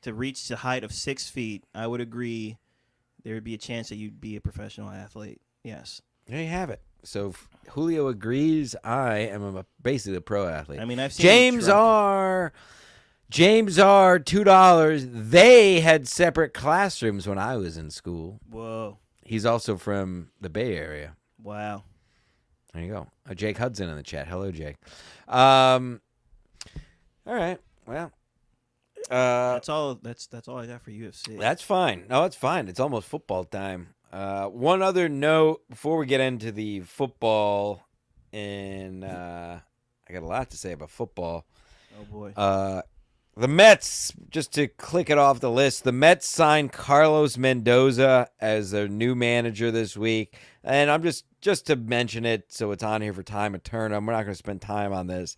to reach the height of 6 feet, I would agree there would be a chance that you'd be a professional athlete. Yes.
There you have it. So Julio agrees. I am basically a pro athlete.
I mean, I've seen
James R. $2. They had separate classrooms when I was in school.
Whoa.
He's also from the Bay Area.
Wow.
There you go. Jake Hudson in the chat. Hello, Jake. All right. Well,
That's all I got for UFC.
that's fine. No, it's fine. It's almost football time. One other note before we get into the football, and I got a lot to say about football.
Oh boy.
The Mets, just to click it off the list, the Mets signed Carlos Mendoza as their new manager this week. And I'm just to mention it so it's on here for time eternum. We're not going to spend time on this.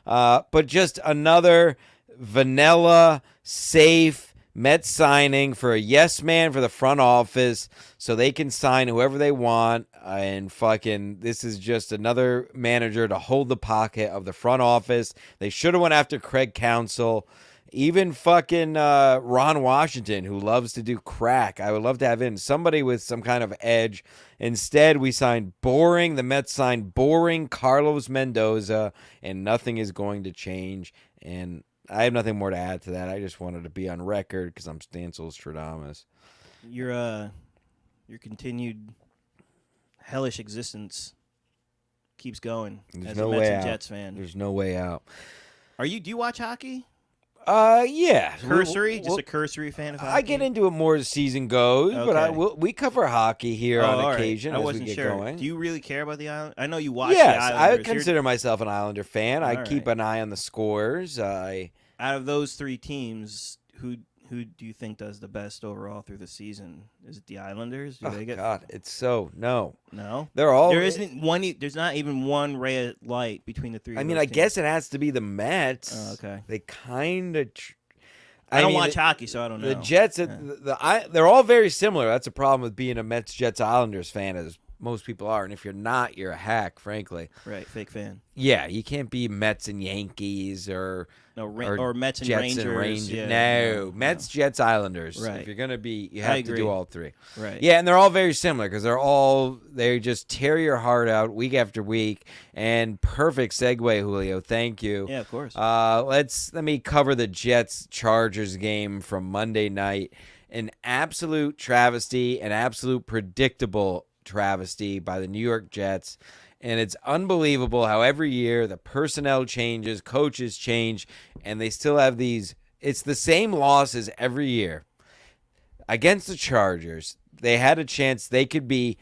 But just another vanilla, safe Mets signing for a yes man for the front office so they can sign whoever they want. And fucking, this is just another manager to hold the pocket of the front office. They should have went after Craig Counsell. Even fucking Ron Washington, who loves to do crack. I would love to have in somebody with some kind of edge. Instead, the Mets signed boring Carlos Mendoza, and nothing is going to change. And I have nothing more to add to that. I just wanted to be on record because I'm Stancil Stradamus.
Your continued hellish existence keeps going
There's
as
no
a Mets
way
and
out.
Jets fan.
There's no way out.
Do you watch hockey?
Yeah.
Cursory? Just a cursory fan of hockey?
I get into it more as the season goes, but
Okay.
we cover hockey here on
all right.
occasion
I
as
wasn't
we get
sure.
going.
Do you really care about the Islanders? I know you watch
Yes,
the
I
Islanders.
consider myself an Islander fan. I
All
keep
right.
an eye on the scores.
Out of those three teams, who who do you think does the best overall through the season? Is it the Islanders? Do
Oh
they get
God, it's so no.
no?
They're all.
There isn't one. There's not even one ray of light between the three.
I
of
mean,
those
I
teams.
guess it has to be the Mets.
Oh, okay.
They kind of.
I don't watch hockey, so I don't know.
The Jets, they're all very similar. That's a problem with being a Mets, Jets, Islanders fan, as most people are. And if you're not, you're a hack, frankly.
Right, fake fan.
Yeah, you can't be Mets and Yankees or
Mets and
Jets
Rangers.
and Rangers.
Yeah,
no, Mets, Jets, Islanders.
Right.
If you're gonna be, you
I
have to
agree.
do all three.
Right.
Yeah, and they're all very similar because they just tear your heart out week after week. And perfect segue, Julio. Thank you.
Yeah, of course.
Let me cover the Jets Chargers game from Monday night. An absolute travesty, an absolute predictable travesty by the New York Jets. And it's unbelievable how every year the personnel changes, coaches change, and they still have these. It's the same losses every year. Against the Chargers, they had a chance. They could have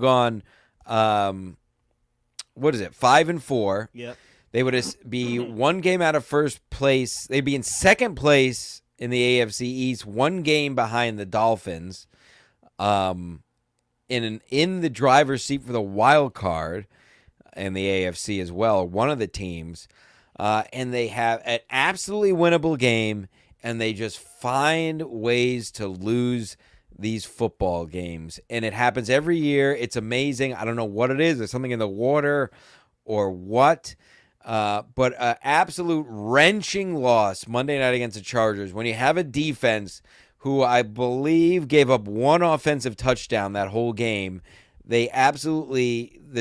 gone, 5-4.
Yep.
They would be one game out of first place. They'd be in second place in the AFC East, one game behind the Dolphins. In the driver's seat for the wild card in the AFC as well, one of the teams, and they have an absolutely winnable game, and they just find ways to lose these football games, and it happens every year. It's amazing. I don't know what it is. There's something in the water or what, but an absolute wrenching loss Monday night against the Chargers when you have a defense who I believe gave up one offensive touchdown that whole game. The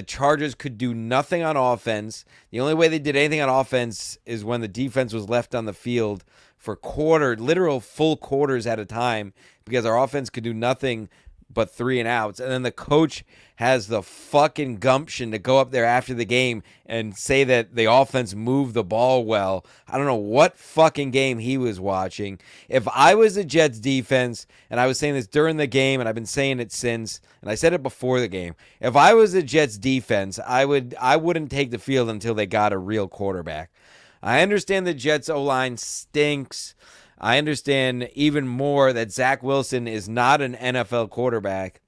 Chargers could do nothing on offense. The only way they did anything on offense is when the defense was left on the field for literal full quarters at a time, because our offense could do nothing but 3 and outs. And then the coach has the fucking gumption to go up there after the game and say that the offense moved the ball well. I don't know what fucking game he was watching. If I was the Jets defense, and I was saying this during the game, and I've been saying it since, and I said it before the game, if I was the Jets defense, I wouldn't take the field until they got a real quarterback. I understand the Jets O-line stinks. I understand even more that Zach Wilson is not an NFL quarterback.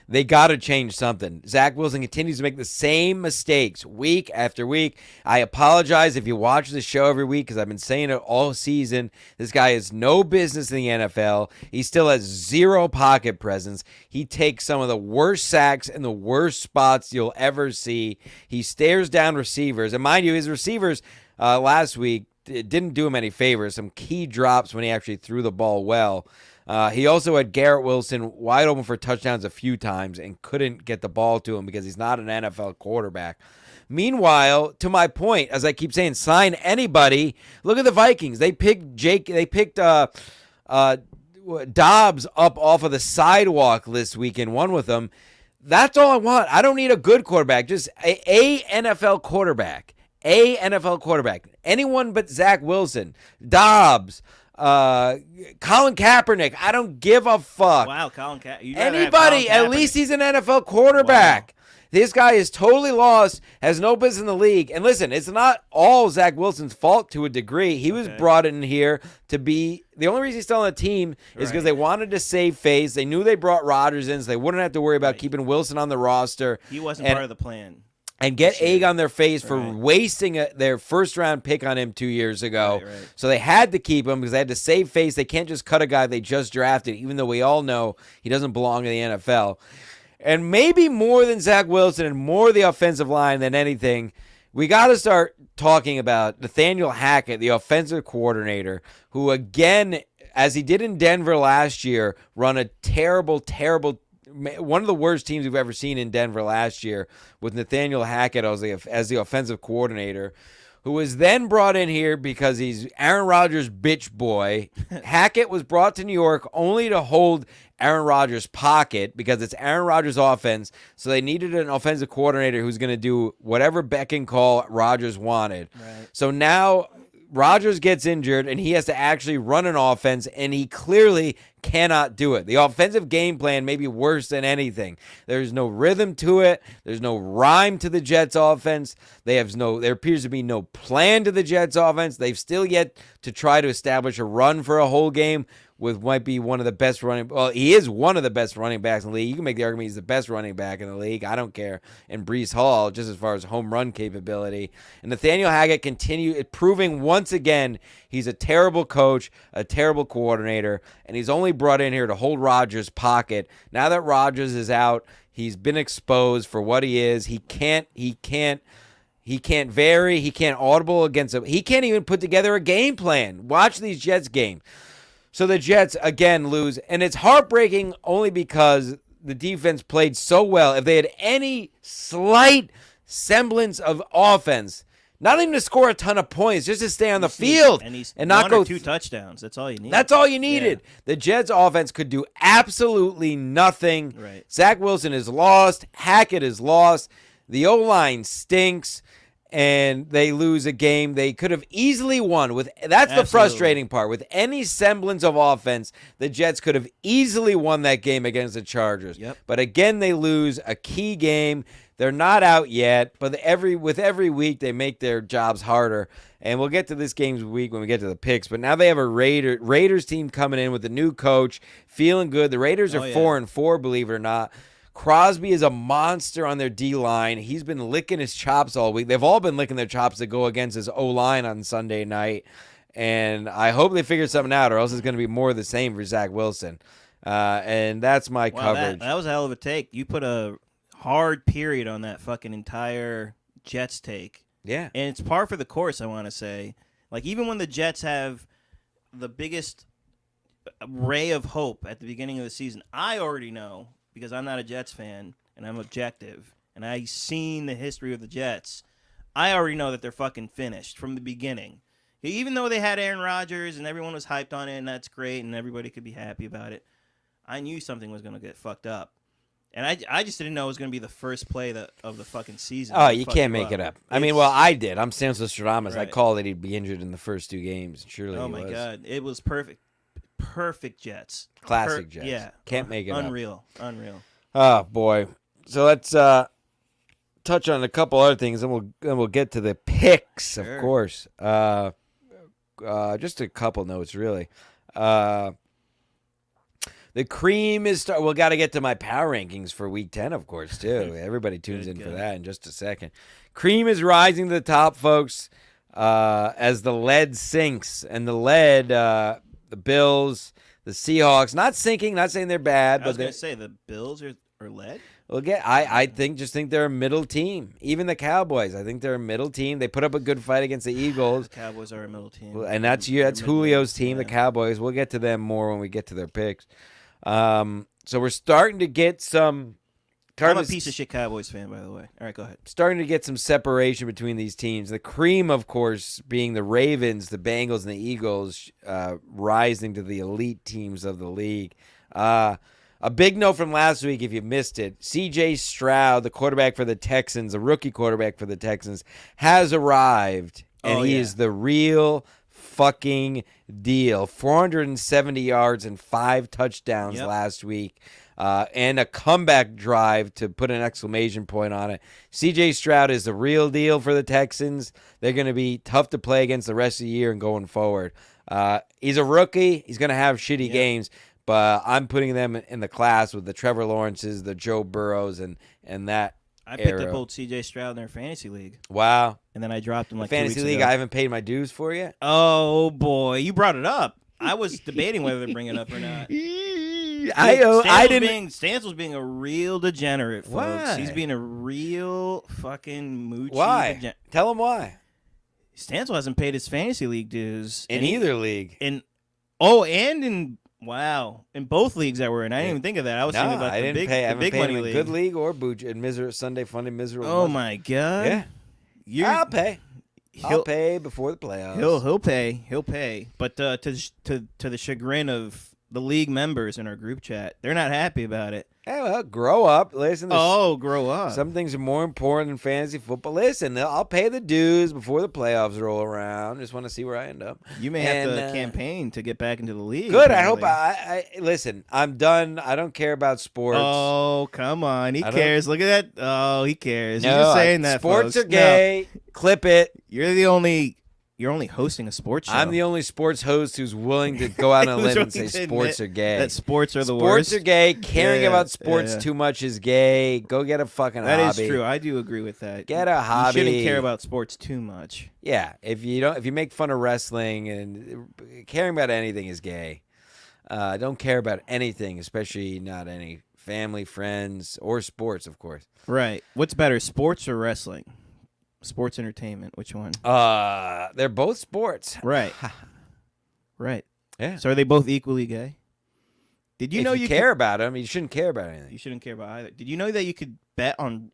They got to change something. Zach Wilson continues to make the same mistakes week after week. I apologize if you watch the show every week, because I've been saying it all season. This guy has no business in the NFL. He still has zero pocket presence. He takes some of the worst sacks in the worst spots you'll ever see. He stares down receivers. And mind you, his receivers last week, it didn't do him any favors. Some key drops when he actually threw the ball well. He also had Garrett Wilson wide open for touchdowns a few times and couldn't get the ball to him because he's not an NFL quarterback. Meanwhile, to my point, as I keep saying, sign anybody. Look at the Vikings. They picked Dobbs up off of the sidewalk this week and won with them. That's all I want. I don't need a good quarterback. Just a NFL quarterback. A NFL quarterback. Anyone but Zach Wilson. Dobbs. Colin Kaepernick. I don't give a fuck.
Wow, Colin Kaepernick.
Anybody. At least he's an NFL quarterback. Wow. This guy is totally lost, has no business in the league. And listen, it's not all Zach Wilson's fault to a degree. He was brought in here to be – the only reason he's still on the team is because they wanted to save face. They knew they brought Rodgers in, so they wouldn't have to worry about keeping Wilson on the roster.
He wasn't part of the plan.
And get egg on their face for wasting their first-round pick on him 2 years ago. Right. So they had to keep him because they had to save face. They can't just cut a guy they just drafted, even though we all know he doesn't belong in the NFL. And maybe more than Zach Wilson and more the offensive line than anything, we got to start talking about Nathaniel Hackett, the offensive coordinator, who, again, as he did in Denver last year, run a terrible one of the worst teams we've ever seen in Denver last year with Nathaniel Hackett as the offensive coordinator, who was then brought in here because he's Aaron Rodgers' bitch boy. Hackett was brought to New York only to hold Aaron Rodgers' pocket because it's Aaron Rodgers' offense, so they needed an offensive coordinator who's going to do whatever beck and call Rodgers wanted. Right. So now Rodgers gets injured and he has to actually run an offense, and he clearly cannot do it. The offensive game plan may be worse than anything. There's no rhythm to it. There's no rhyme to the Jets offense. There appears to be no plan to the Jets offense. They've still yet to try to establish a run for a whole game with might be one of the best he is one of the best running backs in the league. You can make the argument he's the best running back in the league. I don't care. And Breece Hall, just as far as home run capability. And Nathaniel Hackett proving once again he's a terrible coach, a terrible coordinator, and he's only brought in here to hold Rodgers' pocket. Now that Rodgers is out, he's been exposed for what he is. He can't vary. He can't audible against him. He can't even put together a game plan. Watch these Jets games. So the Jets, again, lose. And it's heartbreaking only because the defense played so well. If they had any slight semblance of offense, not even to score a ton of points, just to stay on the field and not go
2 touchdowns. That's all you need.
That's all you needed. Yeah. The Jets offense could do absolutely nothing.
Right.
Zach Wilson is lost. Hackett is lost. The O-line stinks. And they lose a game they could have easily won. That's the frustrating part. With any semblance of offense, the Jets could have easily won that game against the Chargers.
Yep.
But again, they lose a key game. They're not out yet, but with every week they make their jobs harder. And we'll get to this game's week when we get to the picks. But now they have a Raiders team coming in with a new coach, feeling good. The Raiders are 4-4, believe it or not. Crosby is a monster on their D-line. He's been licking his chops all week. They've all been licking their chops to go against his O-line on Sunday night. And I hope they figure something out, or else it's going to be more of the same for Zach Wilson. And that's my coverage.
That was a hell of a take. You put a hard period on that fucking entire Jets take.
Yeah.
And it's par for the course, I want to say. Like, even when the Jets have the biggest ray of hope at the beginning of the season, I already know, because I'm not a Jets fan, and I'm objective, and I've seen the history of the Jets, I already know that they're fucking finished from the beginning. Even though they had Aaron Rodgers, and everyone was hyped on it, and that's great, and everybody could be happy about it, I knew something was going to get fucked up. And I just didn't know it was going to be the first play of the fucking season.
Oh, you can't make it up. I mean, I did. I'm Stanislaus Stradamus.
Right.
I called that he'd be injured in the first 2 games. Surely he was.
Oh, my God. It was perfect. Perfect Jets.
Classic Jets.
Yeah.
Can't make it up.
Unreal.
Oh, boy. So let's touch on a couple other things, and we'll get to the picks,
Sure.
of course. Just a couple notes, really. The cream is we got to get to my power rankings for Week 10, of course, too. Everybody tunes in for that in just a second. Cream is rising to the top, folks, as the lead sinks. And the lead, the Bills, the Seahawks, not sinking, not saying they're bad.
I was going to say, the Bills are lead?
Well, again, I think they're a middle team. Even the Cowboys, I think they're a middle team. They put up a good fight against the Eagles.
The Cowboys are a middle team.
And that's Julio's team, the Cowboys. We'll get to them more when we get to their picks. So we're starting to get some.
I'm a piece of shit Cowboys fan, by the way. All right, go ahead.
Starting to get some separation between these teams. The cream, of course, being the Ravens, the Bengals, and the Eagles, rising to the elite teams of the league. A big note from last week, if you missed it, C.J. Stroud, the quarterback for the Texans, the rookie quarterback for the Texans, has arrived, and he is the real fucking deal. 470 yards and 5 touchdowns last week, and a comeback drive to put an exclamation point on it. C.J. Stroud is the real deal for the Texans. They're going to be tough to play against the rest of the year and going forward. He's a rookie. He's going to have shitty games, but I'm putting them in the class with the Trevor Lawrences, the Joe Burrows, and that
I picked up old C.J. Stroud in their fantasy league.
Wow.
And then I dropped him like
fantasy
2 weeks
league
ago.
I haven't paid my dues for yet.
Oh, boy. You brought it up. I was debating whether to bring it up or not. Stancil's being a real degenerate, folks.
Why?
He's being a real fucking moochy.
Why? Tell him why.
Stancil hasn't paid his fantasy league dues.
In either league.
In both leagues that we're in. I didn't even think of that. I was thinking about the big money league.
Good league or Sunday Funday miserable.
Oh my God!
Yeah, I'll pay. I'll pay before the playoffs.
He'll pay. But to the chagrin of the league members in our group chat. They're not happy about it.
Hey, well, grow up. Listen,
Grow up.
some things are more important than fantasy football. Listen, I'll pay the dues before the playoffs roll around. Just want to see where I end up.
You may have to campaign to get back into the league.
Good.
Apparently.
I hope. Listen, I'm done. I don't care about sports.
Oh, come on. He cares. Look at that. Oh, he cares.
No,
He's just saying that,
sports
folks.
are gay. No. Clip it.
You're only hosting a sports show.
I'm the only sports host who's willing to go out on a limb and say sports are gay.
That sports are the
worst.
Sports
are gay. Caring about sports too much is gay. Go get a fucking hobby.
That is true. I do agree with that.
Get a hobby.
You shouldn't care about sports too much.
Yeah. If you make fun of wrestling and caring about anything is gay. Don't care about anything, especially not any family, friends, or sports, of course.
Right. What's better, sports or wrestling? Sports entertainment. Which one?
They're both sports.
Right. Right.
Yeah.
So are they both equally gay? Did you know you
care about them? You shouldn't care about anything.
You shouldn't care about either. Did you know that you could bet on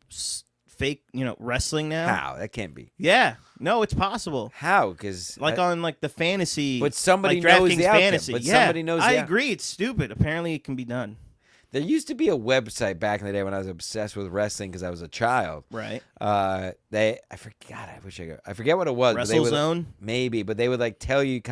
fake, wrestling now?
How? That can't be.
Yeah. No, it's possible.
How? Because
on the fantasy.
But somebody
like
knows
DraftKings
the outcome.
fantasy.
But
yeah,
somebody knows.
I agree. It's stupid. Apparently, it can be done.
There used to be a website back in the day when I was obsessed with wrestling because I was a child.
Right.
I forgot. I forget what it was.
WrestleZone?
Maybe, but they would tell you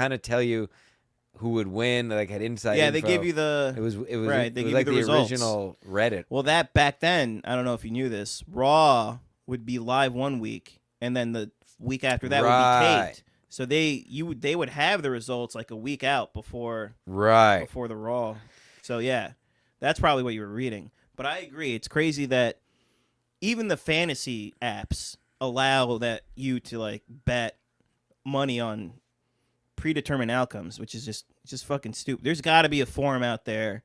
who would win. Like had inside.
Yeah,
info.
they give you the.
It was
right. They
it was
give
like
you the results.
original Reddit.
Well, that back then, I don't know if you knew this. Raw would be live one week, and then the week after that would be taped. So they would have the results like a week out before the Raw. So yeah. That's probably what you were reading. But I agree. It's crazy that even the fantasy apps allow that you to bet money on predetermined outcomes, which is just fucking stupid. There's got to be a forum out there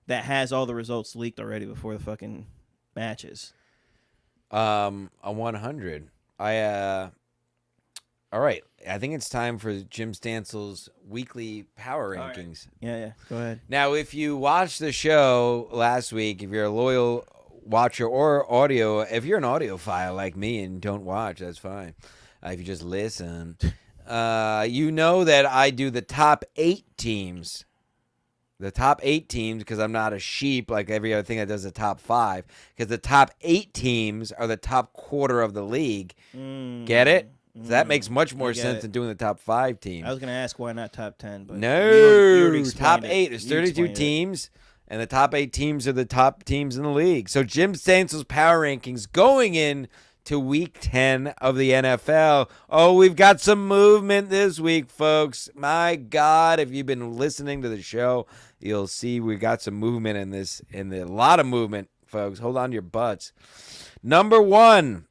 that has all the results leaked already before the fucking matches.
A 100. All right. I think it's time for Jim Stansel's weekly power rankings.
Right. Yeah. Go ahead.
Now, if you watched the show last week, if you're a loyal watcher or audio, if you're an audiophile like me and don't watch, that's fine. If you just listen, you know that I do the top 8 teams. The top 8 teams, because I'm not a sheep like every other thing that does the top 5. Because the top 8 teams are the top quarter of the league. Get it? So that makes much more sense than doing the top 5 teams.
I was going to ask why not top 10, but
no,
you
top 8. There's 32 teams, and the top 8 teams are the top teams in the league. So Jim Stansel's power rankings going in to Week 10 of the NFL. Oh, we've got some movement this week, folks. My God, if you've been listening to the show, you'll see we got some movement a lot of movement, folks. Hold on to your butts. Number 1.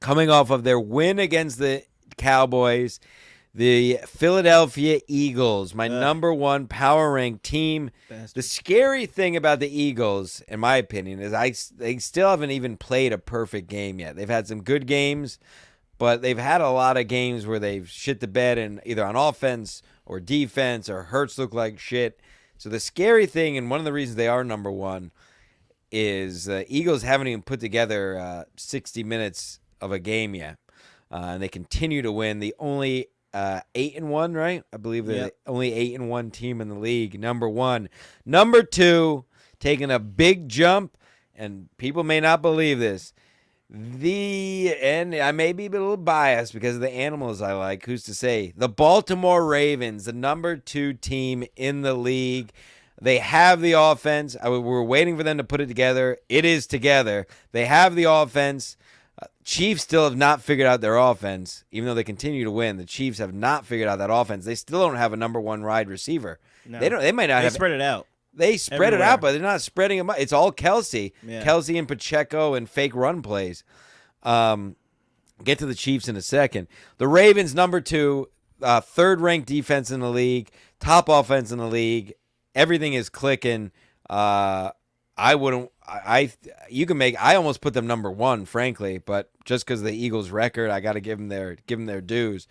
Coming off of their win against the Cowboys, the Philadelphia Eagles, my number 1 power ranked team. The scary thing about the Eagles, in my opinion, is they still haven't even played a perfect game yet. They've had some good games, but they've had a lot of games where they've shit the bed and either on offense or defense or Hurts look like shit. So the scary thing, and one of the reasons they are number 1, is the Eagles haven't even put together 60 minutes of a game yet, and they continue to win. The only 8-1, right? I believe they're the only 8-1 team in the league. Number 1, number 2, taking a big jump, and people may not believe this. And I may be a little biased because of the animals I like. Who's to say? The Baltimore Ravens, the number 2 team in the league. They have the offense. We're waiting for them to put it together. It is together. They have the offense. Chiefs still have not figured out their offense, even though they continue to win. The Chiefs have not figured out that offense. They still don't have a number 1 wide receiver. No. They might not have.
They spread it out.
They spread it out, but they're not spreading them out. It's all Kelsey, Kelsey and Pacheco and fake run plays. Get to the Chiefs in a second. The Ravens, number 2, 3rd ranked defense in the league, top offense in the league. Everything is clicking. I almost put them number 1, frankly, but just because of the Eagles' record, I got to give them their dues.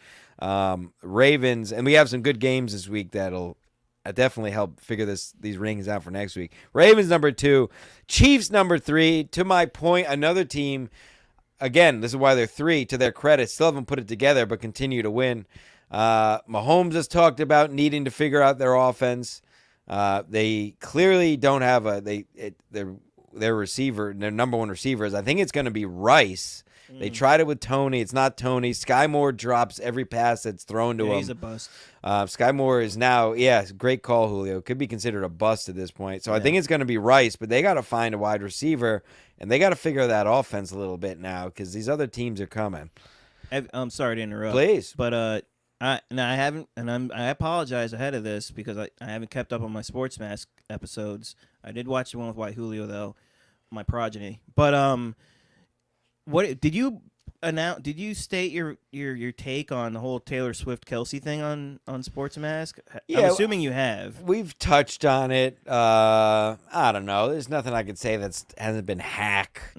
Ravens, and we have some good games this week that'll definitely help figure these rankings out for next week. Ravens number 2, Chiefs number 3. To my point, another team. Again, this is why they're 3. To their credit, still haven't put it together, but continue to win. Mahomes has talked about needing to figure out their offense. They clearly don't have their receiver, their number one receiver is, I think it's going to be Rice. They tried it with Tony. It's not Tony. Sky Moore drops every pass that's thrown to him.
He's a bust.
Sky Moore is now, great call, Julio. Could be considered a bust at this point. So I think it's going to be Rice, but they got to find a wide receiver, and they got to figure that offense a little bit now because these other teams are coming.
I'm sorry to interrupt.
Please.
But I haven't, and I apologize ahead of this because I haven't kept up on my Sports Mask episodes. I did watch the one with White Julio though, my progeny. But what did you announce? Did you state your take on the whole Taylor Swift Kelsey thing on Sports Mask?
Yeah,
I'm assuming you have.
We've touched on it. I don't know. There's nothing I could say that's hasn't been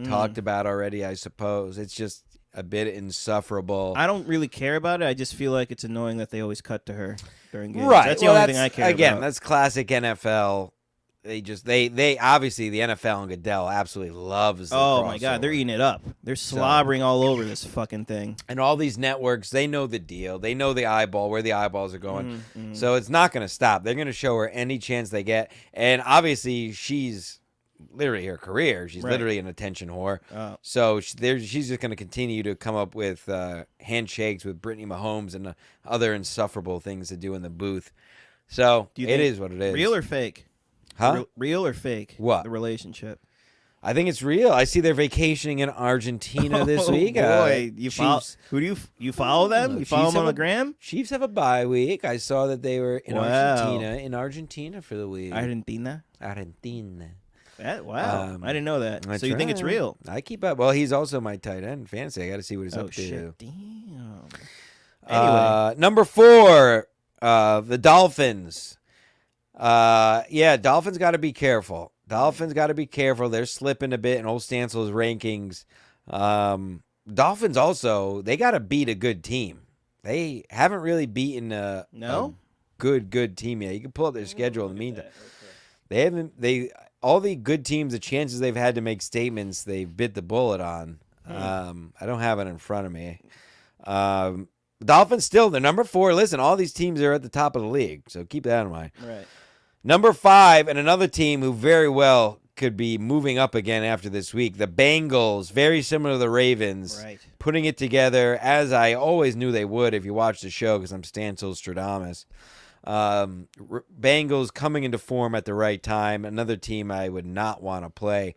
talked about already. I suppose it's just a bit insufferable.
I don't really care about it. I just feel like it's annoying that they always cut to her during games.
Right.
That's the only thing I care about.
Again, that's classic NFL. They obviously the NFL and Goodell absolutely loves the
Oh my
crossover.
God, they're eating it up. They're slobbering all over this fucking thing.
And all these networks, they know the deal. They know the eyeball, where the eyeballs are going.
Mm-hmm.
So it's not going to stop. They're going to show her any chance they get. And obviously, she's literally her career. She's literally an attention whore.
Oh.
So she's just going to continue to come up with handshakes with Brittany Mahomes and other insufferable things to do in the booth. So it is what it is.
Real or fake?
Huh?
Real or fake?
What?
The relationship.
I think it's real. I see they're vacationing in Argentina this week.
Boy, you follow? Who do you follow them? You follow them on the gram?
Chiefs have a bye week. I saw that they were in Argentina for the week.
Argentina. Wow, I didn't know that. So you think it's real?
I keep up. Well, he's also my tight end fancy. I got to see what he's up to.
Shit. Damn. Anyway,
number 4, the Dolphins. Dolphins got to be careful. They're slipping a bit in old Stansel's rankings. Dolphins also, they got to beat a good team. They haven't really beaten a good team yet. You can pull up their schedule in the meantime. All the good teams, the chances they've had to make statements, they've bit the bullet on. I don't have it in front of me. Dolphins still, they're number 4. Listen, all these teams are at the top of the league, so keep that in mind.
Right.
Number 5, and another team who very well could be moving up again after this week, the Bengals, very similar to the Ravens, putting it together as I always knew they would if you watch the show because I'm Stancil Stradamus. Bengals coming into form at the right time, another team I would not want to play.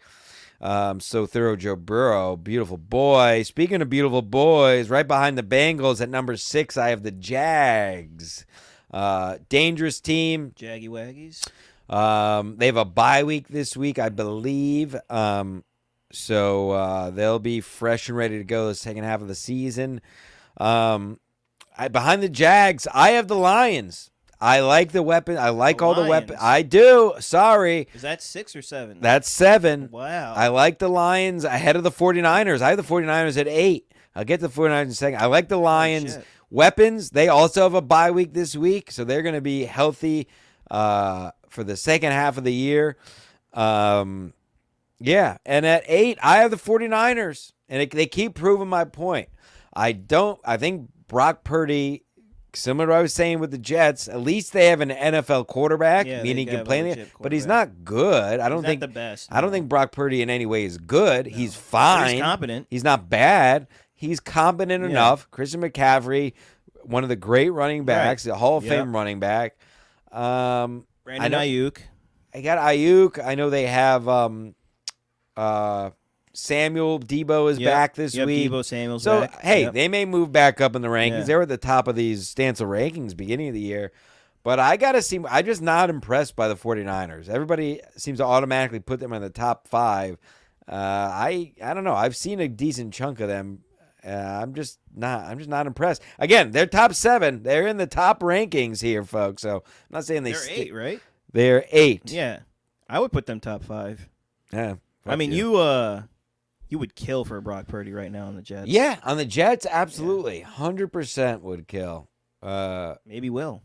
So thorough Joe Burrow, beautiful boy. Speaking of beautiful boys, right behind the Bengals at number 6, I have the Jags. Dangerous team.
Jaggy Waggies.
They have a bye week this week, I believe. So they'll be fresh and ready to go the second half of the season. Behind the Jags, I have the Lions. I like the weapon. I like all the weapons. I do. Sorry.
Is that 6 or 7?
That's 7.
Wow.
I like the Lions ahead of the 49ers. I have the 49ers at 8. I'll get the 49ers in a second. I like the Lions. Weapons, they also have a bye week this week, so they're going to be healthy for the second half of the year. And at 8, I have the 49ers, and they keep proving my point. I think Brock Purdy, similar to what I was saying with the Jets, at least they have an NFL quarterback, meaning he can play, but he's not good. I don't think
the best.
I don't think Brock Purdy in any way is good. No. He's fine.
He's competent.
He's not bad. He's competent enough. Christian McCaffrey, one of the great running backs, a Hall of Fame running back.
Brandon Ayuk.
I got Ayuk. I know they have Samuel Debo is back this week.
Debo Samuel's
back. So, hey, they may move back up in the rankings.
Yeah.
They were at the top of these Stancil rankings beginning of the year. But I got to see. I'm just not impressed by the 49ers. Everybody seems to automatically put them in the top 5. I don't know. I've seen a decent chunk of them. I'm just not impressed. Again, they're top 7. They're in the top rankings here, folks. So I'm not saying
they're 8, right?
They're 8.
Yeah, I would put them top 5.
Yeah,
I mean, you would kill for Brock Purdy right now on the Jets.
Yeah, on the Jets, absolutely, 100% would kill.
Maybe will.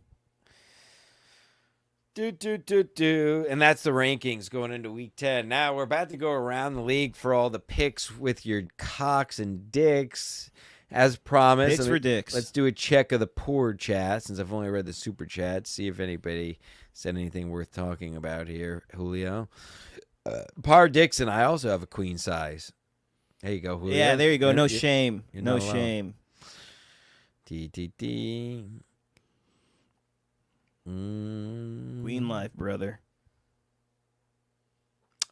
And that's the rankings going into week 10. Now we're about to go around the league for all the picks with your cocks and dicks. As promised,
Picks for dicks.
let's do a check of the poor chat since I've only read the super chat. See if anybody said anything worth talking about here, Julio. Par Dixon, I also have a queen size. There you go, Julio.
Yeah, there you go. No shame.
you're
No
not alone.
shame.
T.
Queen life, brother.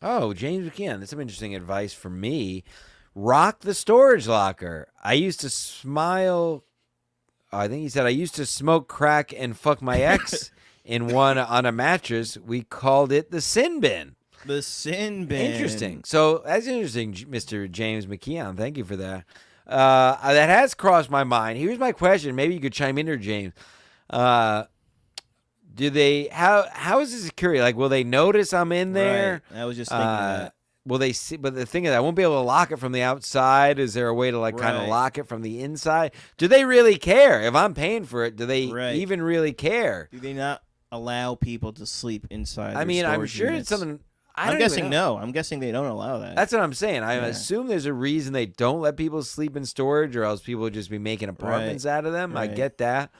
Oh, James McKeon. That's some interesting advice for me. Rock the storage locker. I used to smile. I think he said I used to smoke crack and fuck my ex in one on a mattress. We called it the sin bin.
The sin bin.
Interesting. So that's interesting, Mr. James McKeon. Thank you for that. That has crossed my mind. Here's my question. Maybe you could chime in here, James. Do they? How is the security? Like, will they notice I'm in there?
Right. I was just thinking that.
Will they see? But the thing is, I won't be able to lock it from the outside. Is there a way to kind of lock it from the inside? Do they really care if I'm paying for it? Do they even really care?
Do they not allow people to sleep inside?
I mean, I'm sure
units?
it's something.
I'm guessing no. I'm guessing they don't allow that.
That's what I'm saying. I assume there's a reason they don't let people sleep in storage, or else people would just be making apartments out of them. I get that.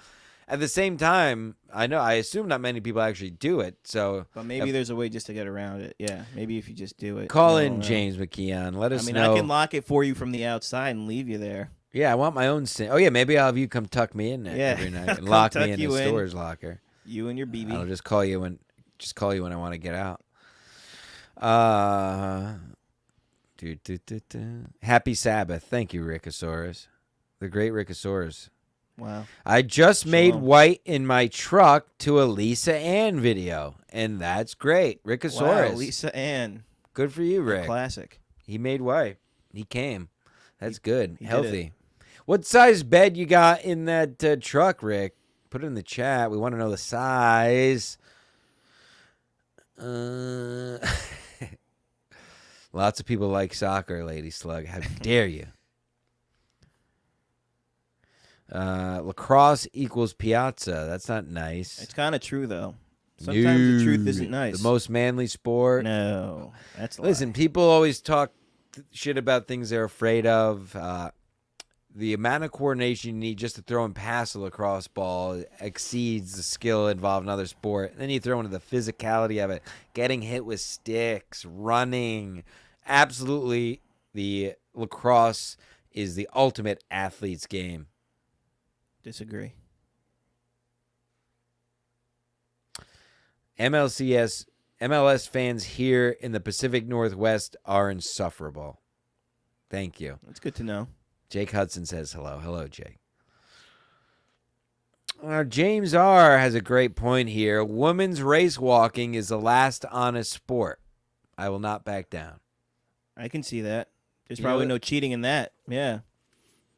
At the same time, I assume not many people actually do it. So,
but maybe there's a way just to get around it. Yeah, maybe if you just do it.
Call in James McKeon. Let us know.
I can lock it for you from the outside and leave you there.
Yeah, I want my own sin. Oh yeah, maybe I'll have you come tuck me in every night and lock me in the storage locker.
You and your BB.
I'll just call you when I want to get out. Happy Sabbath. Thank you, Rickosaurus. The great Rickosaurus.
Wow.
I just made white in my truck to a Lisa Ann video, and that's great. Rickosaurus.
Wow, Lisa Ann.
Good for you, Rick.
Classic.
He made white. He came. That's good. Healthy. What size bed you got in that truck, Rick? Put it in the chat. We want to know the size. Lots of people like soccer, Lady Slug. How dare you? Lacrosse equals piazza. That's not nice.
It's kind of true, though. Sometimes the truth isn't nice.
The most manly sport.
No, that's a
Listen,
lie.
people always talk shit about things they're afraid of. The amount of coordination you need just to throw and pass a lacrosse ball exceeds the skill involved in other sport. And then you throw into the physicality of it, getting hit with sticks, running. Absolutely, the lacrosse is the ultimate athlete's game.
Disagree.
MLS fans here in the Pacific Northwest are insufferable. Thank you.
That's good to know.
Jake Hudson says hello. Hello, Jake. James R. has a great point here. Women's race walking is the last honest sport. I will not back down.
I can see that. There's probably no cheating in that. Yeah.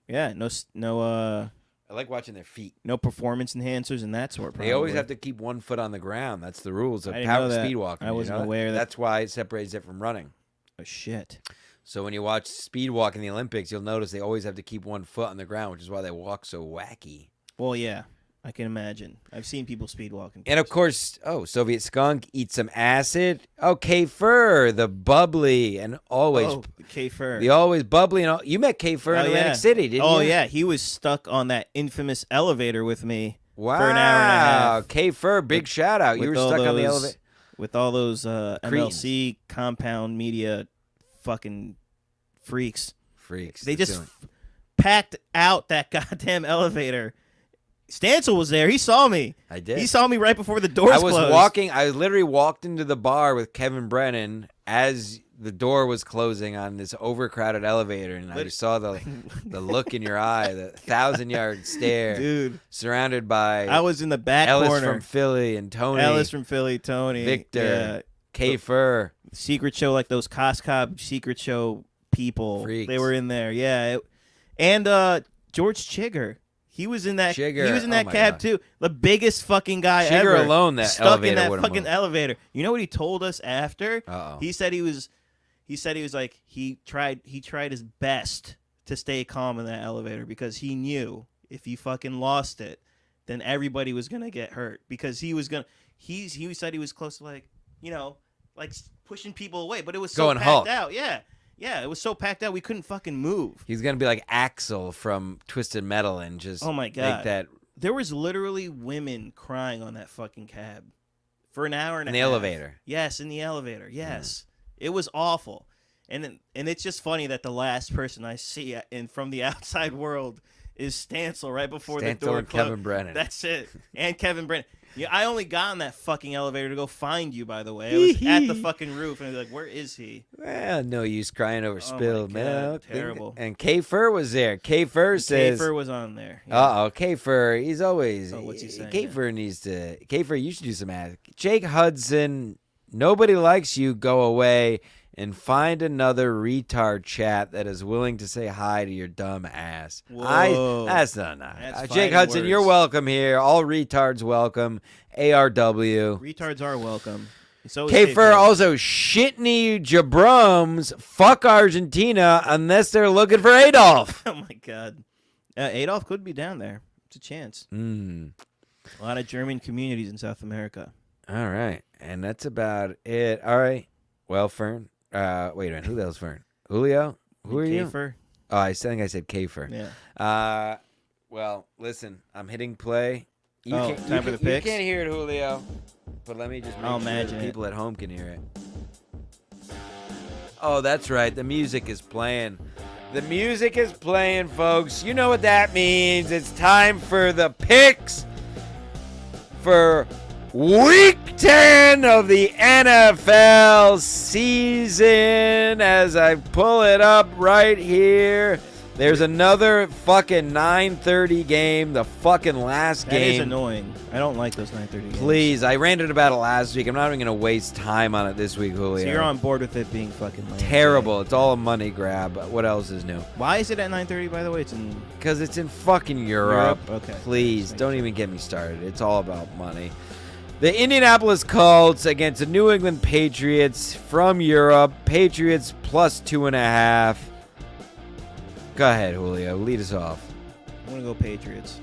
Yeah, no
I like watching their feet.
No performance enhancers and that sort. Probably.
They always have to keep one foot on the ground. That's the rules of speed walking.
I wasn't aware of that.
That's why it separates it from running.
Oh, shit.
So when you watch speed walk in the Olympics, you'll notice they always have to keep one foot on the ground, which is why they walk so wacky.
Well, yeah. I can imagine. I've seen people speed walking.
And, of course, Soviet skunk, eat some acid. Oh, K-Fur, the bubbly and always.
Oh, K-Fur.
The always bubbly. And you met K-Fur in Atlantic City, didn't you?
Oh, yeah. He was stuck on that infamous elevator with me
for
an hour and a half.
K-Fur, big shout out. You were stuck on the elevator.
With all those MLC compound media fucking freaks. They just packed out that goddamn elevator. Stancil was there. He saw me.
I did.
He saw me right before the doors closed.
I literally walked into the bar with Kevin Brennan as the door was closing on this overcrowded elevator, and I saw the look in your eye, the 1,000-yard stare.
Dude.
Surrounded by
I was in the back
Ellis
corner.
from Philly and Tony.
Ellis from Philly, Tony.
Victor. K-Fur.
Secret show, like those Costco secret show people.
Freaks.
They were in there. Yeah. And George Chigger. He was in that.
Chigger.
He was in that cab too. The biggest fucking guy
Chigger
ever.
alone. That
stuck
elevator
in that
would've
fucking
moved.
elevator. You know what he told us after?
Uh-oh.
He said he was like he tried his best to stay calm in that elevator because he knew if he fucking lost it, then everybody was gonna get hurt because he was gonna. He said he was close to like pushing people away, but it was so
Going
packed
Hulk.
out. Yeah. Yeah, it was so packed out we couldn't fucking move.
He's gonna be like Axel from Twisted Metal and just
Oh my God.
make that
There was literally women crying on that fucking cab for an hour and
in
a
the
half.
elevator.
Yes, in the elevator. Yes. It was awful. And it's just funny that the last person I see from the outside world is Stancil right before the
Stancil
door
and
closed.
Kevin Brennan.
That's it. And Kevin Brennan. Yeah, I only got on that fucking elevator to go find you, by the way. I was at the fucking roof, and I was like, where is he?
Well, no use crying over spilled
my God,
milk.
terrible.
And K Fur was there. K Fur says,
Kafer was on there. Yeah.
"Uh oh, K Fur. He's always.
Oh, what's he saying?
K Fur needs to. K Fur, you should do some ass. Jake Hudson. Nobody likes you. Go away and find another retard chat that is willing to say hi to your dumb ass."
Whoa.
That's not nice.
That's
Jake
fighting
Hudson,
words.
you're welcome here. All retards welcome. ARW.
Retards are welcome. So is
K
Kafer.
Fur also shitney jabrums. Fuck Argentina unless they're looking for Adolf.
Oh my God. Adolf could be down there. It's a chance.
Mm.
A lot of German communities in South America.
All right. And that's about it. All right. Well, Fern. Wait a minute. Who the hell's Fern? Julio? Who are you?
Kafer?
Oh, I think I said K Fur.
Yeah.
Well, listen. I'm hitting play. You
Oh,
can't,
time for the picks?
You can't hear it, Julio. But let me just make
I'll
sure
imagine
the
it.
people at home can hear it. Oh, that's right. The music is playing. The music is playing, folks. You know what that means. It's time for the picks for Week 10 of the NFL season. As I pull it up right here, there's another fucking 9:30 game, the fucking last
That is
game.
annoying. I don't like those 9:30 games.
Please, I ranted about it last week. I'm not even going to waste time on it this week, Julio.
So you're on board with it being fucking lame.
Terrible. It's all a money grab. What else is new?
Why is it at 9:30, by the way? It's in
Because it's in fucking Europe.
Okay.
Please,
Just
don't
making
even get me started. It's all about money. The Indianapolis Colts against the New England Patriots from Europe. Patriots plus 2.5. Go ahead, Julio. Lead us off.
I'm going to go Patriots.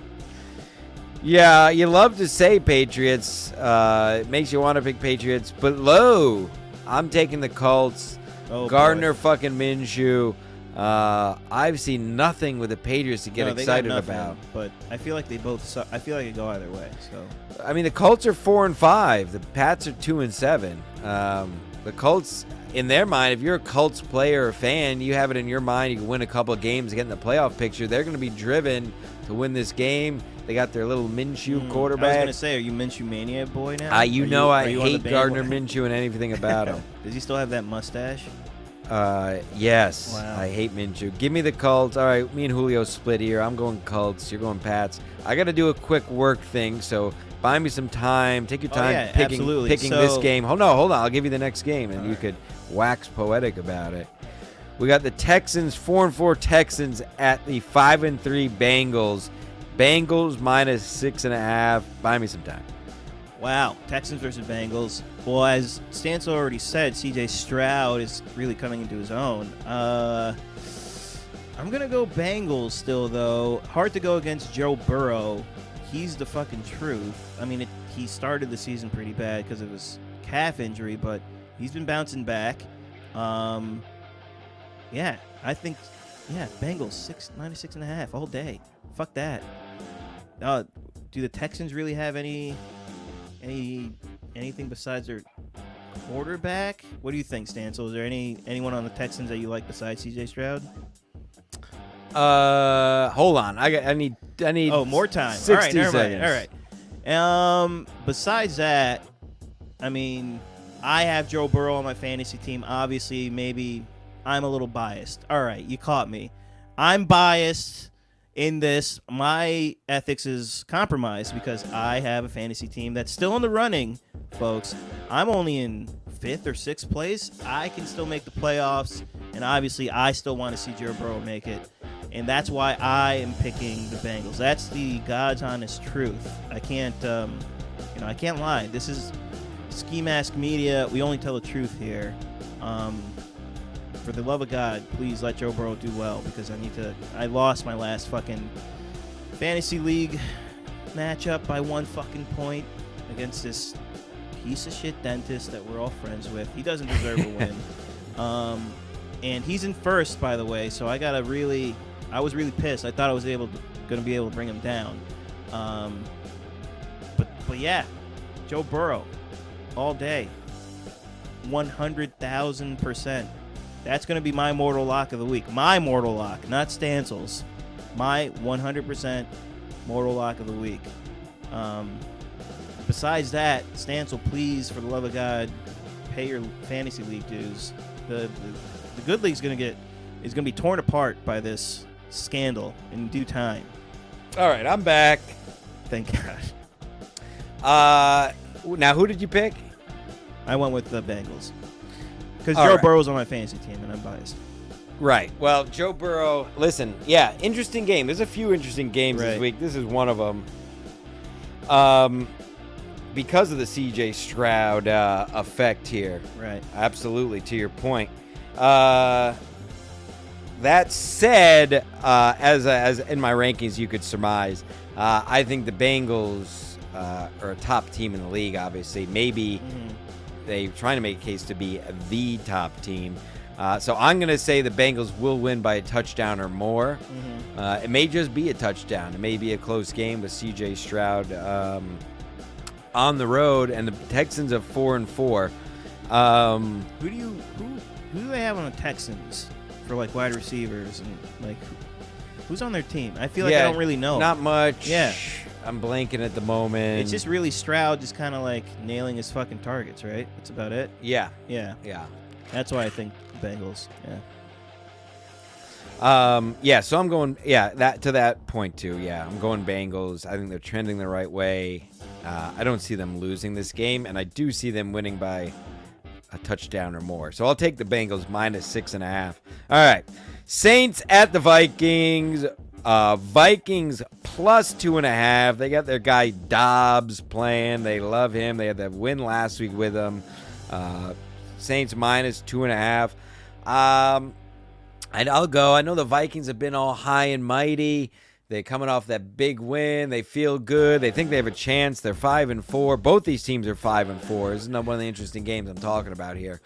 Yeah, you love to say Patriots. It makes you want to pick Patriots. But low, I'm taking the Colts.
Oh,
Gardner
boy.
fucking Minshew. I've seen nothing with the Patriots to get
No, they got
excited
nothing,
about.
But I feel like they both I feel like it go either way. So
I mean, the Colts are 4-5. The Pats are 2-7. The Colts, in their mind, if you're a Colts player or fan, you have it in your mind you can win a couple of games to get in the playoff picture. They're going to be driven to win this game. They got their little Minshew
I was
quarterback.
going to say, are you Minshew mania boy now?
You
Are
know I
are you on the
hate Gardner
bandwagon?
Minshew and anything about him.
Does he still have that mustache?
Yes,
Wow.
I hate Minshew. Give me the Colts. All right, me and Julio split here. I'm going Colts. You're going Pats. I got to do a quick work thing, so buy me some time. Take your time
yeah,
picking
absolutely.
this
So-
game. Hold on. I'll give you the next game, and
All
you
right.
could wax poetic about it. We got the Texans, 4-4 Texans at the 5-3 Bengals. Bengals minus 6.5. Buy me some time.
Wow, Texans versus Bengals. Well, as Stancil already said, C.J. Stroud is really coming into his own. I'm going to go Bengals still, though. Hard to go against Joe Burrow. He's the fucking truth. I mean, he started the season pretty bad because of his calf injury, but he's been bouncing back. Yeah, I think, Bengals, -6.5 all day. Fuck that. Do the Texans really have anything besides their quarterback? What do you think, Stancil? Is there anyone on the Texans that you like besides C.J. Stroud?
Hold on. I need.
Oh, more time.
60
All right, never
seconds.
mind. All right. Besides that, I mean, I have Joe Burrow on my fantasy team. Obviously, maybe I'm a little biased. All right, you caught me. I'm biased in this. My ethics is compromised because I have a fantasy team that's still in the running, folks. I'm only in 5th or 6th place. I can still make the playoffs, and obviously I still want to see Joe Burrow make it. And that's why I am picking the Bengals. That's the God's honest truth. I can't, I can't lie. This is Ski Mask Media. We only tell the truth here. For the love of God, please let Joe Burrow do well because I lost my last fucking fantasy league matchup by 1 fucking point against this piece of shit dentist that we're all friends with. He doesn't deserve a win. And he's in first, by the way, so I was really pissed. I thought I was going to be able to bring him down. But yeah, Joe Burrow, all day, 100,000%. That's going to be my mortal lock of the week. My mortal lock, not Stansel's. My 100% mortal lock of the week. Besides that, Stansel, please, for the love of God, pay your fantasy league dues. The good league's going to be torn apart by this scandal in due time.
All right, I'm back.
Thank God.
Now, who did you pick?
I went with the Bengals. Because
All
Joe
right.
Burrow's on my fantasy team, and I'm biased.
Right. Well, Joe Burrow, listen, yeah, interesting game. There's a few interesting games this
Right.
week. This is one of them. Because of the C.J. Stroud effect here.
Right.
Absolutely, to your point. That said, as in my rankings you could surmise, I think the Bengals are a top team in the league, obviously. Maybe they're trying to make a case to be the top team. So I'm going to say the Bengals will win by a touchdown or more. It may just be a touchdown. It may be a close game with C.J. Stroud on the road, and the Texans are 4-4.
Who do they have on the Texans for like wide receivers and like who's on their team? I feel like I don't really know.
Not much.
Yeah.
I'm blanking at the moment.
It's just really Stroud just kind of like nailing his fucking targets, right? That's about it.
Yeah.
Yeah.
Yeah.
That's why I think Bengals.
Yeah, so I'm going, that to that point too. Yeah, I'm going Bengals. I think they're trending the right way. I don't see them losing this game, and I do see them winning by a touchdown or more. So I'll take the Bengals -6.5. All right, Saints at the Vikings. Vikings +2.5. They got their guy Dobbs playing. They love him. They had that win last week with him. Saints -2.5. I'll go. I know the Vikings have been all high and mighty. They're coming off that big win. They feel good. They think they have a chance. They're 5-4. Both these teams are 5-4. This is one of the interesting games I'm talking about here.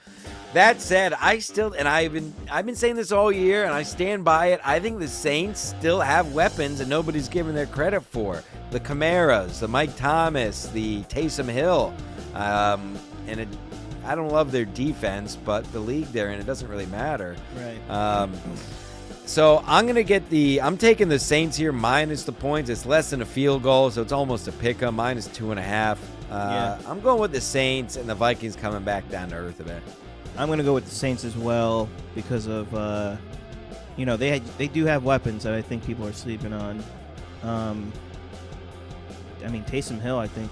That said, I've been saying this all year, and I stand by it. I think the Saints still have weapons, and nobody's giving their credit for the Camaras, the Mike Thomas, the Taysom Hill, I don't love their defense, but the league they're in, it doesn't really matter.
Right.
So I'm taking the Saints here minus the points. It's less than a field goal, so it's almost a pick 'em, -2.5. I'm going with the Saints, and the Vikings coming back down to earth a bit.
I'm going to go with the Saints as well because of, they do have weapons that I think people are sleeping on. Taysom Hill, I think,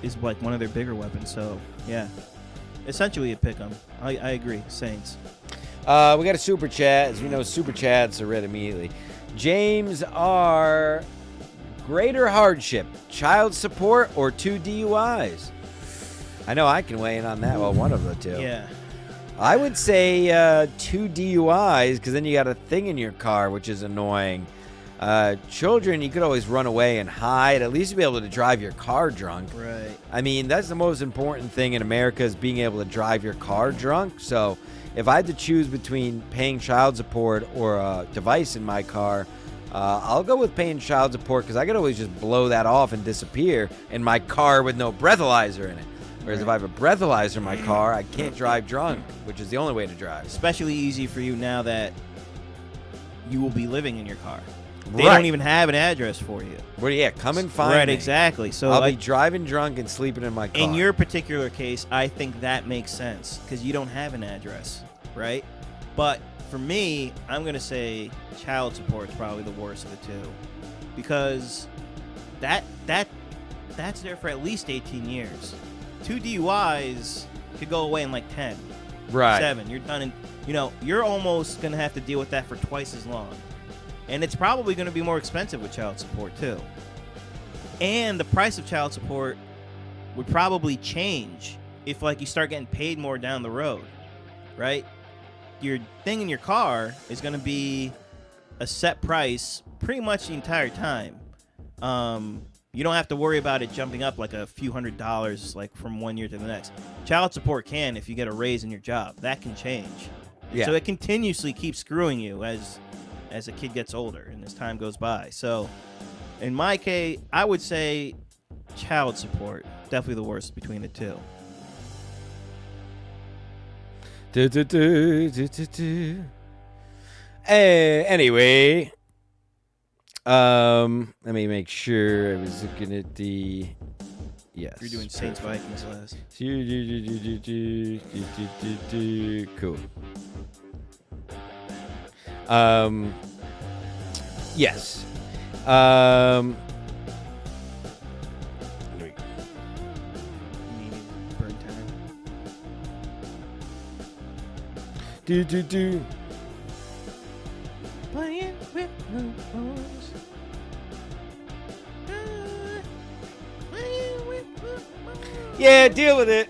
is like one of their bigger weapons. So, yeah, essentially a pick 'em. I agree, Saints.
We got a super chat. As we know, super chats are read immediately. James R. Greater hardship, child support, or 2 DUIs? I know I can weigh in on that. Well, one of the two.
Yeah.
I would say 2 DUIs, because then you got a thing in your car, which is annoying. Children, you could always run away and hide. At least you'd be able to drive your car drunk.
Right.
I mean, that's the most important thing in America is being able to drive your car drunk. So if I had to choose between paying child support or a device in my car, I'll go with paying child support because I could always just blow that off and disappear in my car with no breathalyzer in it. Whereas if I have a breathalyzer in my car, I can't drive drunk, which is the only way to drive.
Especially easy for you now that you will be living in your car. They
Right.
don't even have an address for you.
Well, yeah, come and find
Right,
me.
exactly. So
I'll be driving drunk and sleeping in my car.
in your particular case, I think that makes sense because you don't have an address, right? But for me, I'm going to say child support is probably the worst of the two because that's there for at least 18 years. 2 DUIs could go away in like 10.
Right.
7. You're done in, you're almost going to have to deal with that for twice as long. And it's probably going to be more expensive with child support too. And the price of child support would probably change if like you start getting paid more down the road, right? Your thing in your car is going to be a set price pretty much the entire time. You don't have to worry about it jumping up like a few $100s like from one year to the next. Child support can if you get a raise in your job. That can change.
Yeah.
So it continuously keeps screwing you as a kid gets older and as time goes by. So in my case, I would say child support, definitely the worst between the two.
Anyway, let me make sure I was looking at the. Yes.
You're doing Saints Vikings last.
Cool. Yes.
Burn time. Playing with the boys. Playing with the boys.
Yeah, deal with it.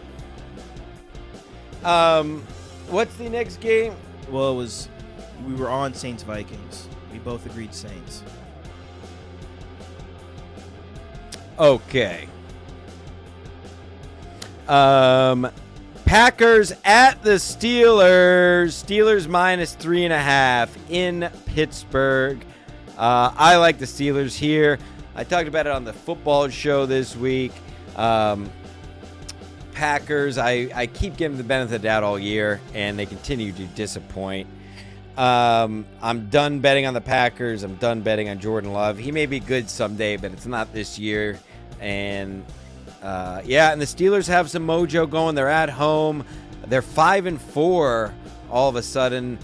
What's the next game?
Well, we were on Saints Vikings. We both agreed Saints.
Okay. Packers at the Steelers. Steelers minus 3.5 in Pittsburgh. I like the Steelers here. I talked about it on the football show this week. Packers, I keep giving the benefit of the doubt all year, and they continue to disappoint. I'm done betting on the Packers. I'm done betting on Jordan Love. He may be good someday, but it's not this year. And and the Steelers have some mojo going. They're at home. They're 5-4 all of a sudden.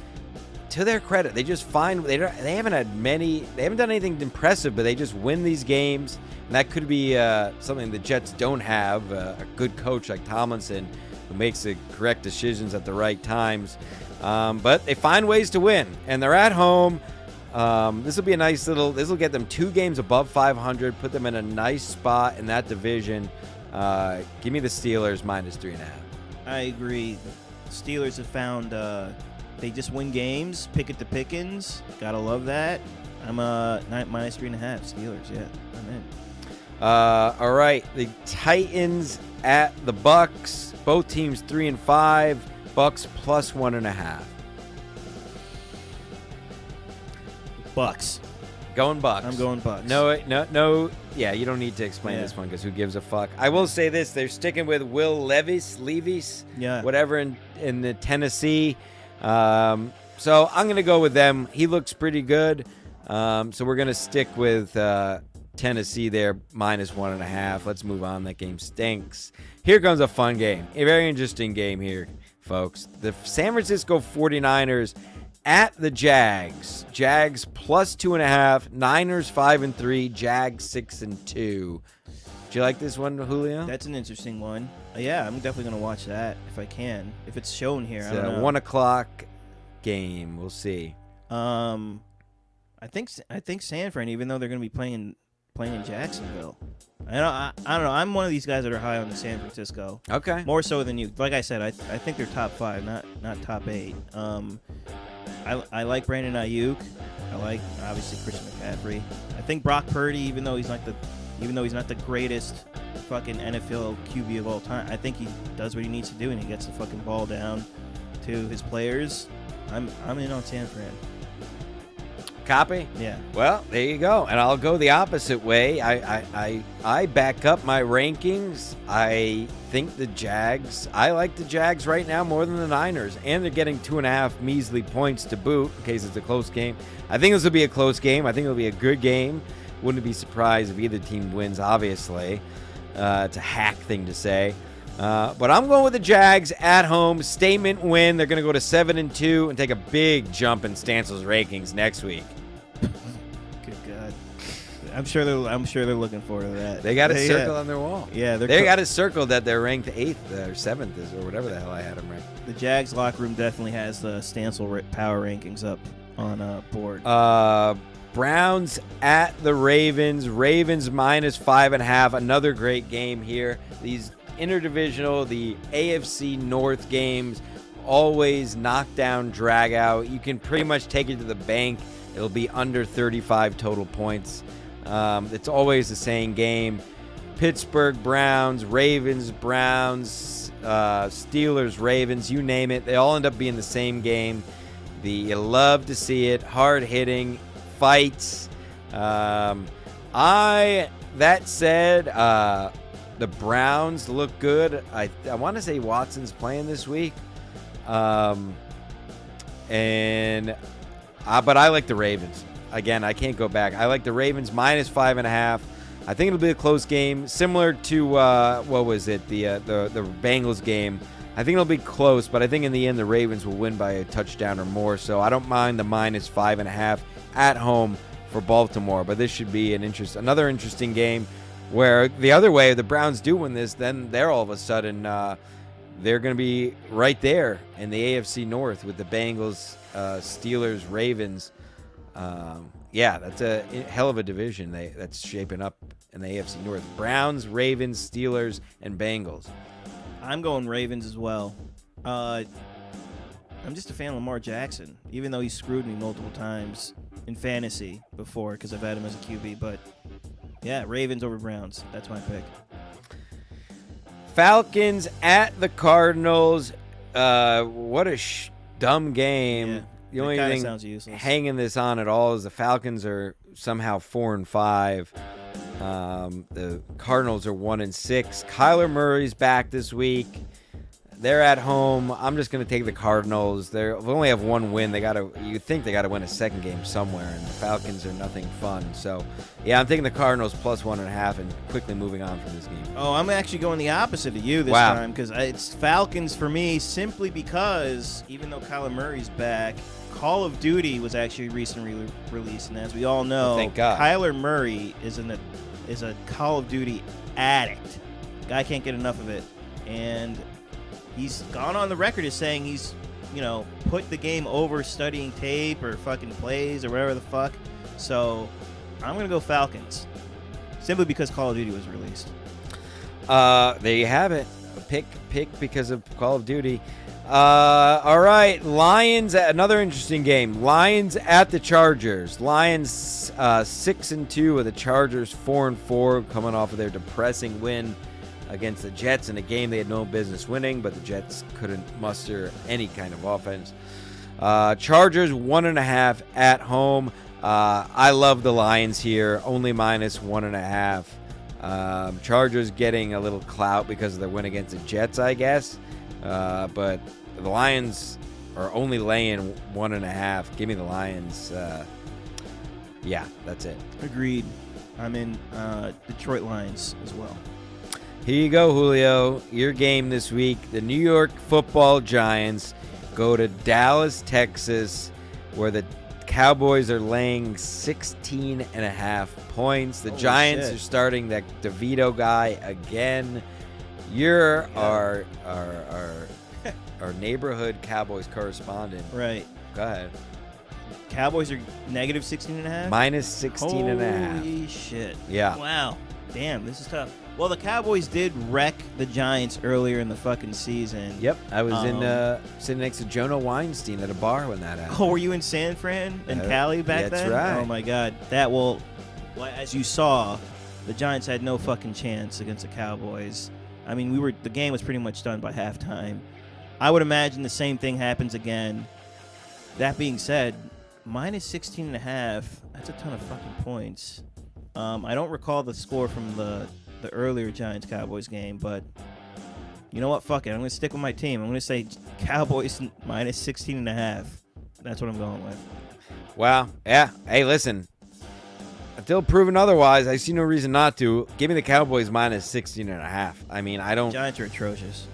To their credit, they just find they haven't done anything impressive, but they just win these games. And that could be something the Jets don't have, a good coach like Tomlinson who makes the correct decisions at the right times. But they find ways to win, and they're at home. This will be a nice little. This will get them 2 games above 500, put them in a nice spot in that division. Give me the Steelers minus 3.5.
I agree. Steelers have found they just win games, pick it to Pickens. Gotta love that. I'm minus 3.5 Steelers. Yeah, I'm in.
All right, the Titans at the Bucks. Both teams 3-5. Bucks plus 1.5.
Bucks.
Going Bucks.
I'm going Bucks.
No. Yeah, you don't need to explain this one because who gives a fuck? I will say this: they're sticking with Will Levis,
yeah,
whatever in the Tennessee. So I'm gonna go with them. He looks pretty good. So we're gonna stick with Tennessee there minus 1.5. Let's move on. That game stinks. Here comes a fun game. A very interesting game here, folks. The San Francisco 49ers at the Jags. Jags plus 2.5. Niners 5-3. Jags 6-2. Do you like this one, Julio?
That's an interesting one. Yeah, I'm definitely gonna watch that if I can. If it's shown here,
It's
I don't know.
a 1:00 game. We'll see.
I think San Fran, even though they're gonna be playing in Jacksonville. I don't know. I'm one of these guys that are high on the San Francisco.
Okay.
More so than you. Like I said, I think they're top 5, not top 8. I like Brandon Ayuk. I like obviously Christian McCaffrey. I think Brock Purdy, even though he's not the greatest fucking NFL QB of all time, I think he does what he needs to do and he gets the fucking ball down to his players. I'm in on San Fran.
Copy?
Yeah.
Well, there you go. And I'll go the opposite way. I back up my rankings. I think the Jags, I like the Jags right now more than the Niners. And they're getting 2.5 measly points to boot in case it's a close game. I think this will be a close game. I think it'll be a good game. Wouldn't be surprised if either team wins, obviously. It's a hack thing to say. But I'm going with the Jags at home. Statement win. They're going to go to 7-2 and take a big jump in Stansel's rankings next week.
Good God. I'm sure they're looking forward to that.
They got it circled on their wall.
Yeah,
they got it circled that they're ranked 8th or 7th or whatever the hell I had them ranked.
The Jags locker room definitely has the Stansel power rankings up on board.
Browns at the Ravens. Ravens minus 5.5. Another great game here. These interdivisional, the AFC North games, always knockdown, drag out. You can pretty much take it to the bank. It'll be under 35 total points. It's always the same game. Pittsburgh Browns, Ravens Browns. Steelers, Ravens, you name it. They all end up being the same game. You love to see it. Hard hitting fights. That said, the Browns look good. I want to say Watson's playing this week. But I like the Ravens. Again, I can't go back. I like the Ravens minus 5.5. I think it'll be a close game, similar to what was it, the Bengals game. I think it'll be close, but I think in the end the Ravens will win by a touchdown or more. So I don't mind the minus 5.5 at home for Baltimore. But this should be another interesting game, where the other way, if the Browns do win this, then they're all of a sudden they're going to be right there in the AFC North with the Bengals, Steelers, Ravens. That's a hell of a division that's shaping up in the AFC North. Browns, Ravens, Steelers, and Bengals.
I'm going Ravens as well. I'm just a fan of Lamar Jackson, even though he screwed me multiple times in fantasy before because I've had him as a QB. But, yeah, Ravens over Browns. That's my pick.
Falcons at the Cardinals. What a dumb game.
Yeah.
The only thing hanging this on at all is the Falcons are somehow 4-5. The Cardinals are 1-6. Kyler Murray's back this week. They're at home. I'm just going to take the Cardinals. They only have one win. You think they got to win a second game somewhere, and the Falcons are nothing fun. So, yeah, I'm taking the Cardinals plus 1.5 and quickly moving on from this game.
Oh, I'm actually going the opposite of you this time because it's Falcons for me simply because even though Kyler Murray's back, Call of Duty was actually recently released, and as we all know,
thank God.
Kyler Murray is a Call of Duty addict. Guy can't get enough of it, and he's gone on the record as saying he's, put the game over studying tape or fucking plays or whatever the fuck. So I'm going to go Falcons simply because Call of Duty was released.
There you have it. Pick because of Call of Duty. All right. Lions, another interesting game. Lions at the Chargers. Lions 6-2 with the Chargers 4-4 coming off of their depressing win against the Jets in a game they had no business winning, but the Jets couldn't muster any kind of offense. Chargers 1.5 at home. I love the Lions here, only minus 1.5. Chargers getting a little clout because of their win against the Jets, I guess. But the Lions are only laying 1.5. Give me the Lions. Yeah, that's it.
Agreed. I'm in Detroit Lions as well.
Here you go, Julio. Your game this week. The New York Football Giants go to Dallas, Texas, where the Cowboys are laying 16.5 points. The Giants are starting that DeVito guy again. You're our neighborhood Cowboys correspondent.
Right.
Go ahead.
Cowboys are negative 16.5?
Minus 16.5.
Holy shit.
Yeah.
Wow. Damn, this is tough. Well, the Cowboys did wreck the Giants earlier in the fucking season.
Yep. I was sitting next to Jonah Weinstein at a bar when that happened.
Oh, were you in San Fran and Cali back then?
That's right.
Oh, my God. As you saw, the Giants had no fucking chance against the Cowboys. I mean, the game was pretty much done by halftime. I would imagine the same thing happens again. That being said, minus 16.5, that's a ton of fucking points. I don't recall the score from the earlier Giants-Cowboys game, but you know what? Fuck it. I'm going to stick with my team. I'm going to say Cowboys minus 16.5. That's what I'm going with.
Wow. Yeah. Hey, listen. Until proven otherwise, I see no reason not to. Give me the Cowboys minus 16.5. I mean, I don't...
Giants are atrocious.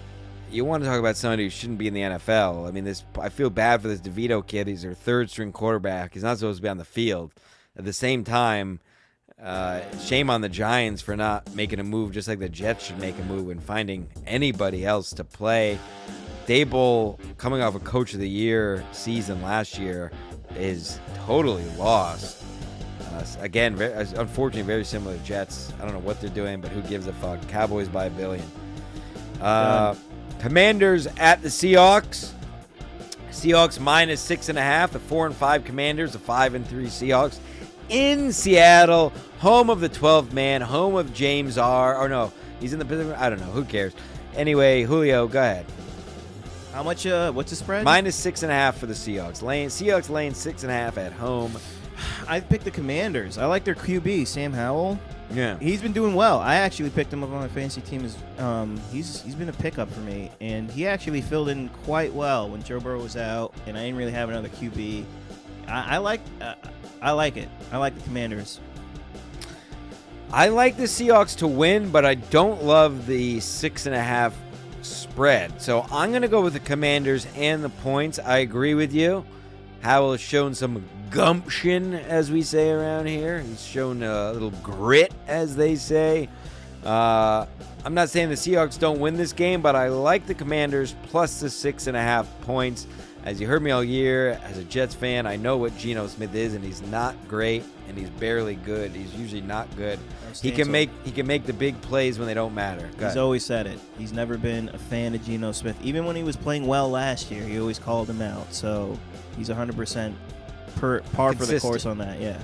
You want to talk about somebody who shouldn't be in the NFL. I mean, I feel bad for this DeVito kid. He's their third-string quarterback. He's not supposed to be on the field. At the same time, shame on the Giants for not making a move just like the Jets should make a move and finding anybody else to play. Dable, coming off a Coach of the Year season last year, is totally lost. Again, unfortunately, very similar to Jets. I don't know what they're doing, but who gives a fuck? Cowboys by $1 billion. Commanders at the Seahawks. Seahawks minus 6.5. The 4-5 Commanders. The 5-3 Seahawks in Seattle, home of the 12th man, home of James R. Or no, he's in the. I don't know. Who cares? Anyway, Julio, go ahead.
How much? What's the spread?
-6.5 for the Seahawks. Seahawks laying 6.5 at home.
I picked the Commanders. I like their QB, Sam Howell.
Yeah.
He's been doing well. I actually picked him up on my fantasy team. He's been a pickup for me, and he actually filled in quite well when Joe Burrow was out, and I didn't really have another QB. I like it. I like the Commanders.
I like the Seahawks to win, but I don't love the 6.5 spread. So I'm going to go with the Commanders and the points. I agree with you. Howell has shown some gumption, as we say around here. He's shown a little grit, as they say. I'm not saying the Seahawks don't win this game, but I like the Commanders plus the 6.5 points. As you heard me all year, as a Jets fan, I know what Geno Smith is, and he's not great, and he's barely good. He's usually not good. He can make the big plays when they don't matter.
He's always said it. He's never been a fan of Geno Smith. Even when he was playing well last year, he always called him out. So he's 100% par for the course on that. Yeah.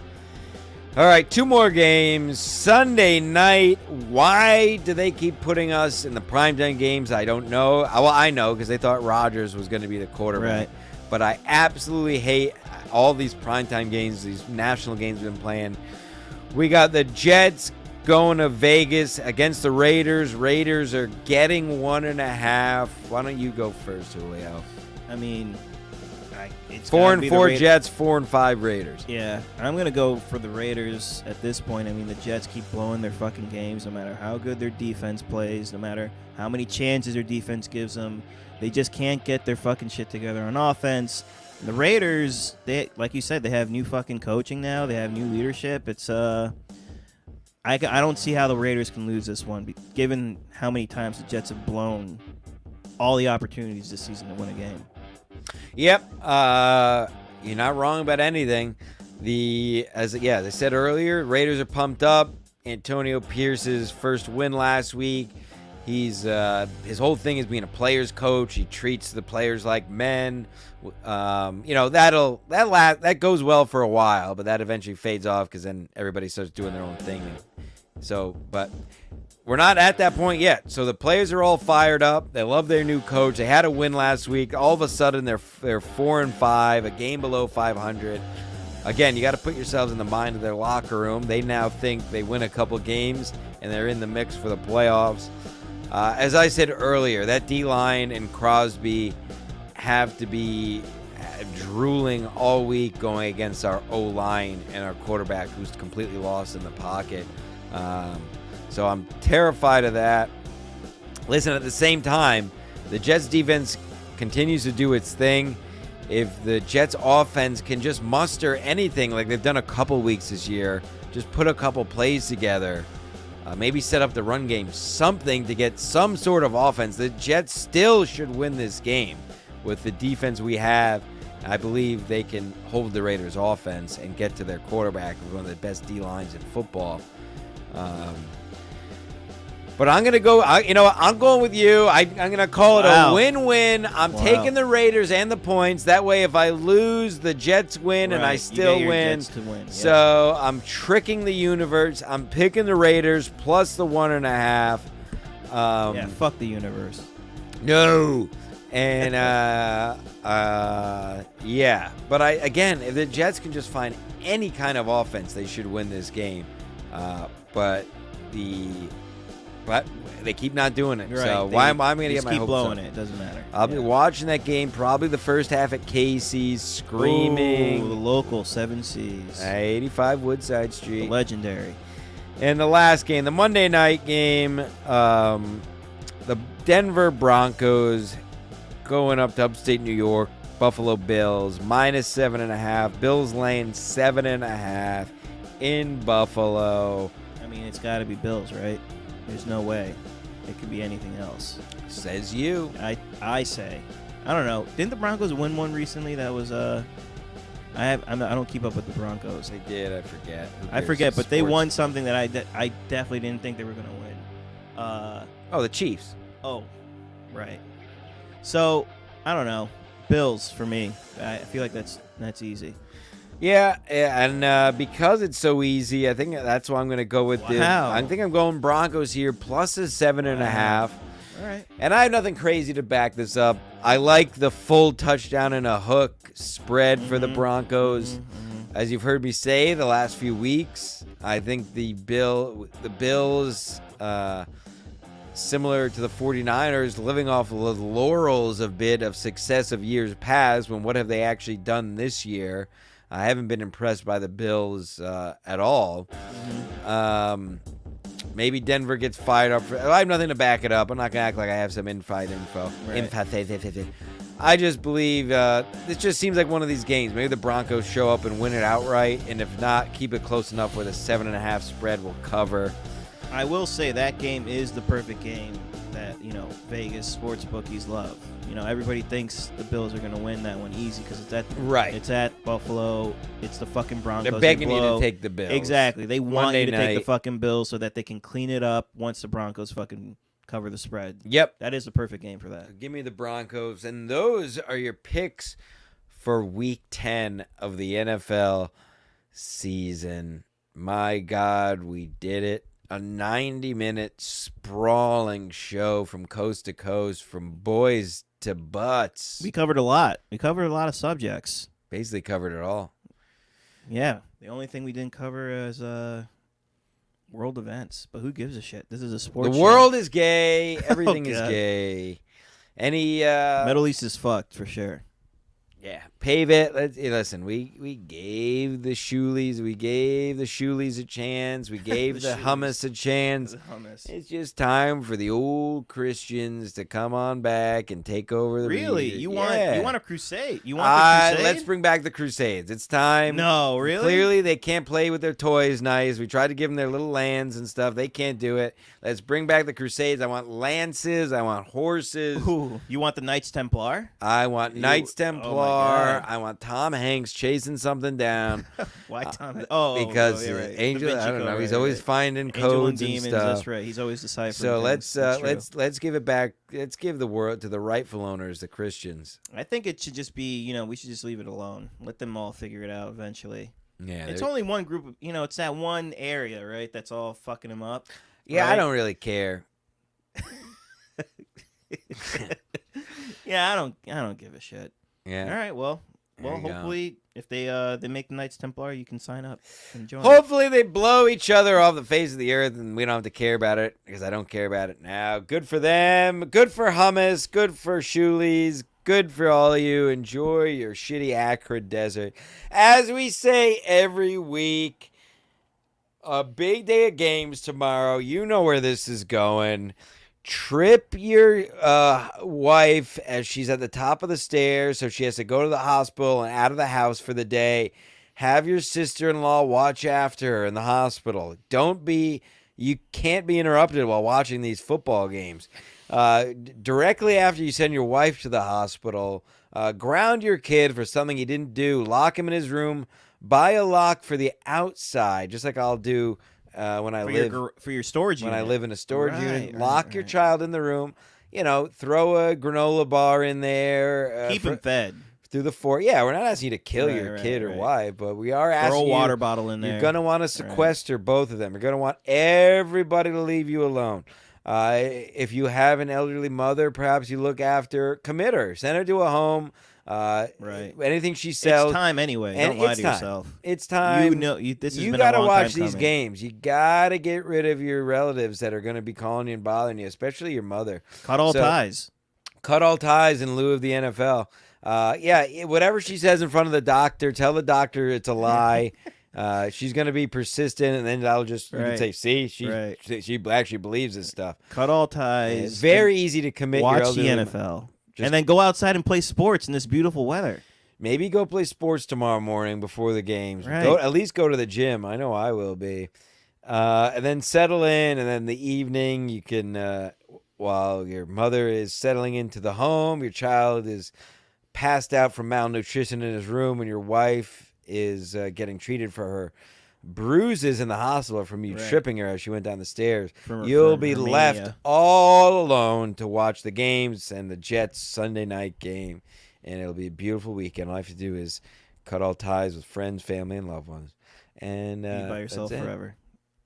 All right, 2 more games. Sunday night. Why do they keep putting us in the primetime games? I don't know. Well, I know because they thought Rodgers was going to be the quarterback.
Right.
But I absolutely hate all these primetime games, these national games we've been playing. We got the Jets going to Vegas against the Raiders. Raiders are getting 1.5. Why don't you go first, Julio?
I mean, it's
4-4 Jets, 4-5 Raiders.
Yeah, I'm gonna go for the Raiders at this point. I mean, the Jets keep blowing their fucking games, no matter how good their defense plays, no matter how many chances their defense gives them. They just can't get their fucking shit together on offense. And the Raiders, they, like you said, they have new fucking coaching now. They have new leadership. It's I don't see how the Raiders can lose this one, given how many times the Jets have blown all the opportunities this season to win a game.
Yep, you're not wrong about anything. They said earlier, Raiders are pumped up. Antonio Pierce's first win last week. He's his whole thing is being a player's coach. He treats the players like men. That goes well for a while, but that eventually fades off because then everybody starts doing their own thing. But we're not at that point yet. So the players are all fired up. They love their new coach. They had a win last week. All of a sudden, they're 4-5, a game below 500. Again, you got to put yourselves in the mind of their locker room. They now think they win a couple games, and they're in the mix for the playoffs. As I said earlier, that D-line and Crosby have to be drooling all week going against our O-line and our quarterback who's completely lost in the pocket. So I'm terrified of that. Listen, at the same time, the Jets defense continues to do its thing. If the Jets offense can just muster anything like they've done a couple weeks this year, just put a couple plays together, maybe set up the run game, something to get some sort of offense, the Jets still should win this game. With the defense we have, I believe they can hold the Raiders' offense and get to their quarterback with one of the best D-lines in football. But I'm going to go, I'm going with you. I'm going to call it a win-win. I'm taking the Raiders and the points. That way, if I lose, the Jets win and I still win.
Jets to win. Yeah.
So I'm tricking the universe. I'm picking the Raiders plus the 1.5.
Yeah, fuck the universe.
No. And, yeah. But, again, if the Jets can just find any kind of offense, they should win this game. But they keep not doing it. Right. So why am I going to get my hopes up?
Keep blowing it. It doesn't matter.
I'll be watching that game probably the first half at Casey's, screaming.
Ooh, the local 7Cs.
85 Woodside Street.
The legendary.
And the last game, the Monday night game, the Denver Broncos going up to upstate New York, Buffalo Bills, -7.5. Bills laying 7.5 in Buffalo.
I mean, it's got to be Bills, right? There's no way it could be anything else.
Says you.
I say. I don't know. Didn't the Broncos win one recently? That was I don't keep up with the Broncos.
They did. I forget.
I forget, but they won something that I definitely didn't think they were going to win.
The Chiefs.
Oh, right. So I don't know. Bills for me. I feel like that's easy.
Yeah, and because it's so easy, I think that's why I'm going to go with
Wow.
I think I'm going Broncos here, plus a 7.5.
All right.
And I have nothing crazy to back this up. I like the full touchdown and a hook spread for the Broncos. As you've heard me say the last few weeks, I think the Bills, similar to the 49ers, living off of the laurels a bit of success of years past, when what have they actually done this year? I haven't been impressed by the Bills at all. Maybe Denver gets fired up. I have nothing to back it up. I'm not going to act like I have some inside info.
Right.
I just believe this just seems like one of these games. Maybe the Broncos show up and win it outright, and if not, keep it close enough where the 7.5 spread will cover.
I will say that game is the perfect game that, Vegas sports bookies love. Everybody thinks the Bills are going to win that one easy because it's at Buffalo. It's the fucking Broncos.
They're begging you to take the Bills.
Exactly. They want
Monday
you to take the
night.
fucking Bills so that they can clean it up once the Broncos fucking cover the spread.
Yep.
That is the perfect game for that.
Give me the Broncos. And those are your picks for Week 10 of the NFL season. My God, we did it. A 90-minute sprawling show from coast to coast, from boys to butts.
We covered a lot. We covered a lot of subjects.
Basically covered it all.
Yeah. The only thing we didn't cover is world events. But who gives a shit? This is a sports
The
show.
world is gay. Everything is
God.
gay. Any
Middle East is fucked for sure.
Yeah, pave it. Listen, we gave the Shoolies, a chance. We gave the hummus a chance. It's just time for the old Christians to come on back and take over the
Really?
media.
You
Yeah.
want a crusade? You want the crusade?
Let's bring back the Crusades. It's time.
No, really?
Clearly, they can't play with their toys nice. We tried to give them their little lands and stuff. They can't do it. Let's bring back the Crusades. I want lances. I want horses.
Ooh, you want the Knights Templar?
I want Knights Templar.
God.
I want Tom Hanks chasing something down.
Why Tom?
Because
yeah, right.
Angel,
Da Vinci
I don't know.
Code,
He's
right,
always
right.
finding
Angel
codes
and
and
demons.
stuff.
That's right. He's always deciphering.
So
things. That's true.
let's give it back. Let's give the world to the rightful owners, the Christians.
I think it should just be. We should just leave it alone. Let them all figure it out eventually.
Yeah,
It's only one group of. It's that one area, right? That's all fucking him up.
yeah.
right?
I don't really care.
Yeah, I don't give a shit.
Yeah.
All right, well,
There you go.
hopefully if they make the Knights Templar, you can sign up and join.
Hopefully they blow each other off the face of the earth and we don't have to care about it because I don't care about it now. Good for them. Good for hummus. Good for Shoolies. Good for all of you. Enjoy your shitty acrid desert. As we say every week, a big day of games tomorrow. You know where this is going. Trip your wife as she's at the top of the stairs, so she has to go to the hospital and out of the house for the day. Have your sister-in-law watch after her in the hospital. You can't be interrupted while watching these football games. Directly after you send your wife to the hospital, ground your kid for something he didn't do. Lock him in his room. Buy a lock for the outside, just like I'll do when I live
for your storage
when
unit.
I live in a storage unit.
Right,
Lock your
right.
child in the room. Throw a granola bar in there.
Keep him fed.
through the four. Yeah, we're not asking you to kill
Right,
your
right,
kid or
right.
wife, but we are asking
Throw a
you.
water bottle in there.
You're gonna want to sequester both of them. You're gonna want everybody to leave you alone. If you have an elderly mother, perhaps you look after. Commit her. Send her to a home.
Right.
Anything she sells.
It's time anyway.
And
Don't lie
it's
to
time.
yourself.
It's time.
This has
You
been
gotta
a long
watch
time
these
coming.
games. You gotta get rid of your relatives that are gonna be calling you and bothering you, especially your mother.
Cut all
So-
ties.
Cut all ties in lieu of the NFL. Whatever she says in front of the doctor, tell the doctor it's a lie. She's going to be persistent, and then I'll just you can
Right.
say, see, she actually believes this stuff.
Cut all ties.
It's very easy to commit. your
Watch the
elderly-
NFL.
Just-
And then go outside and play sports in this beautiful weather.
Maybe go play sports tomorrow morning before the games.
Right.
At least go to the gym. I know I will be. And then settle in, and then the evening you can, while your mother is settling into the home, your child is passed out from malnutrition in his room, and your wife is getting treated for her bruises in the hospital from you
Right.
tripping her as she went down the stairs.
From
You'll be
her
left
mania.
all alone to watch the games and the Jets Sunday night game, and it'll be a beautiful weekend. All I have to do is cut all ties with friends, family, and loved ones, and
Be by yourself
that's it.
forever.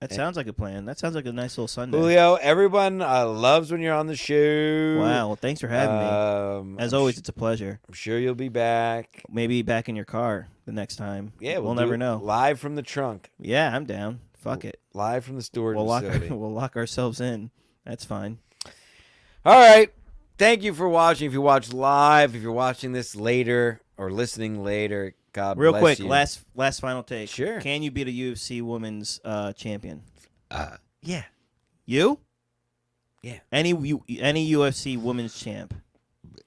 That sounds like a plan. That sounds like a nice little Sunday.
Julio, everyone loves when you're on the show.
Wow. Well, thanks for having me. As always, it's a pleasure.
I'm sure you'll be back.
Maybe back in your car the next time.
Yeah,
we'll never know.
Live from the trunk.
Yeah, I'm down. Fuck it.
Live from the storage facility.
We'll lock ourselves in. That's fine.
All right. Thank you for watching. If you watch live, if you're watching this later or listening later, God
Real
bless
quick,
you.
last final take.
Sure.
Can you beat a UFC women's champion?
Yeah.
You?
Yeah.
Any UFC women's champ?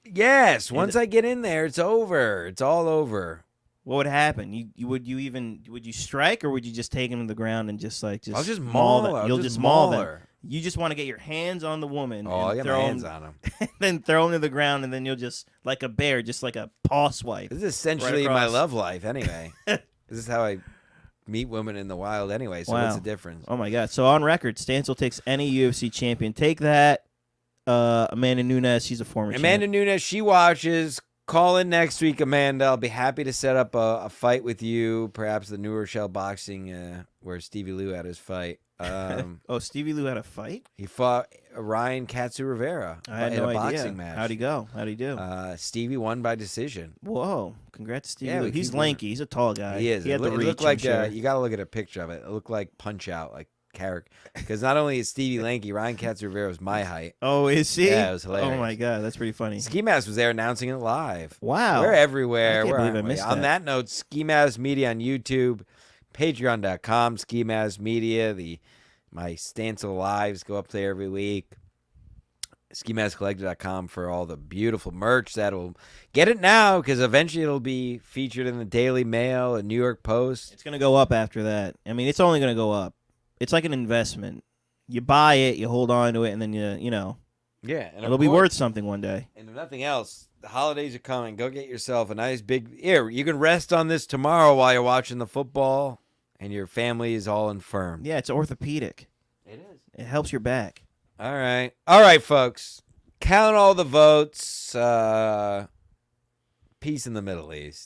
Yes. Once I get in there, it's over. It's all over.
What would happen? Would you strike, or would you just take him to the ground and
I'll just maul her.
You'll just maul them. You just want to get your hands on the woman.
Oh, I got my hands on him.
Then throw him to the ground, and then you'll just, like a bear, just like a paw swipe.
This is essentially my love life anyway. This is how I meet women in the wild anyway, so what's the difference?
Oh, my God. So on record, Stancil takes any UFC champion. Take that. Amanda Nunes, she's a former champion.
Nunes, she watches. Call in next week, Amanda. I'll be happy to set up a fight with you, perhaps the New Rochelle boxing where Stevie Lou had his fight.
Oh, Stevie Lou had a fight?
He fought Ryan Katsu Rivera
in
a
idea.
boxing match.
How'd he go? How'd he do?
Stevie won by decision.
Whoa. Congrats to Stevie
Yeah,
Lou. He's lanky. He's a tall guy.
He is.
He had
it
the reach,
looked like
sure.
you got to look at a picture of it. It looked like Punch Out, like character. Because not only is Stevie lanky, Ryan Katsu Rivera was my height.
Oh, is he?
Yeah, it was hilarious.
Oh, my God. That's pretty funny.
Ski Mask was there announcing it live.
Wow.
We're everywhere.
I can't
Where
believe I
aren't we?
missed
On that note, Ski Mask Media on YouTube, patreon.com, Ski Mask Media. My Stancil Lives go up there every week. SkiMaskCollector.com for all the beautiful merch that'll get it now, because eventually it'll be featured in the Daily Mail and New York Post.
It's going to go up after that. I mean, it's only going to go up. It's like an investment. You buy it, you hold on to it, and then you know.
Yeah. And
it'll be worth something one day.
And if nothing else, the holidays are coming. Go get yourself a nice big... Here, you can rest on this tomorrow while you're watching the football, and your family is all infirm.
Yeah, it's orthopedic.
It is.
It helps your back.
All right. All right, folks. Count all the votes. Peace in the Middle East.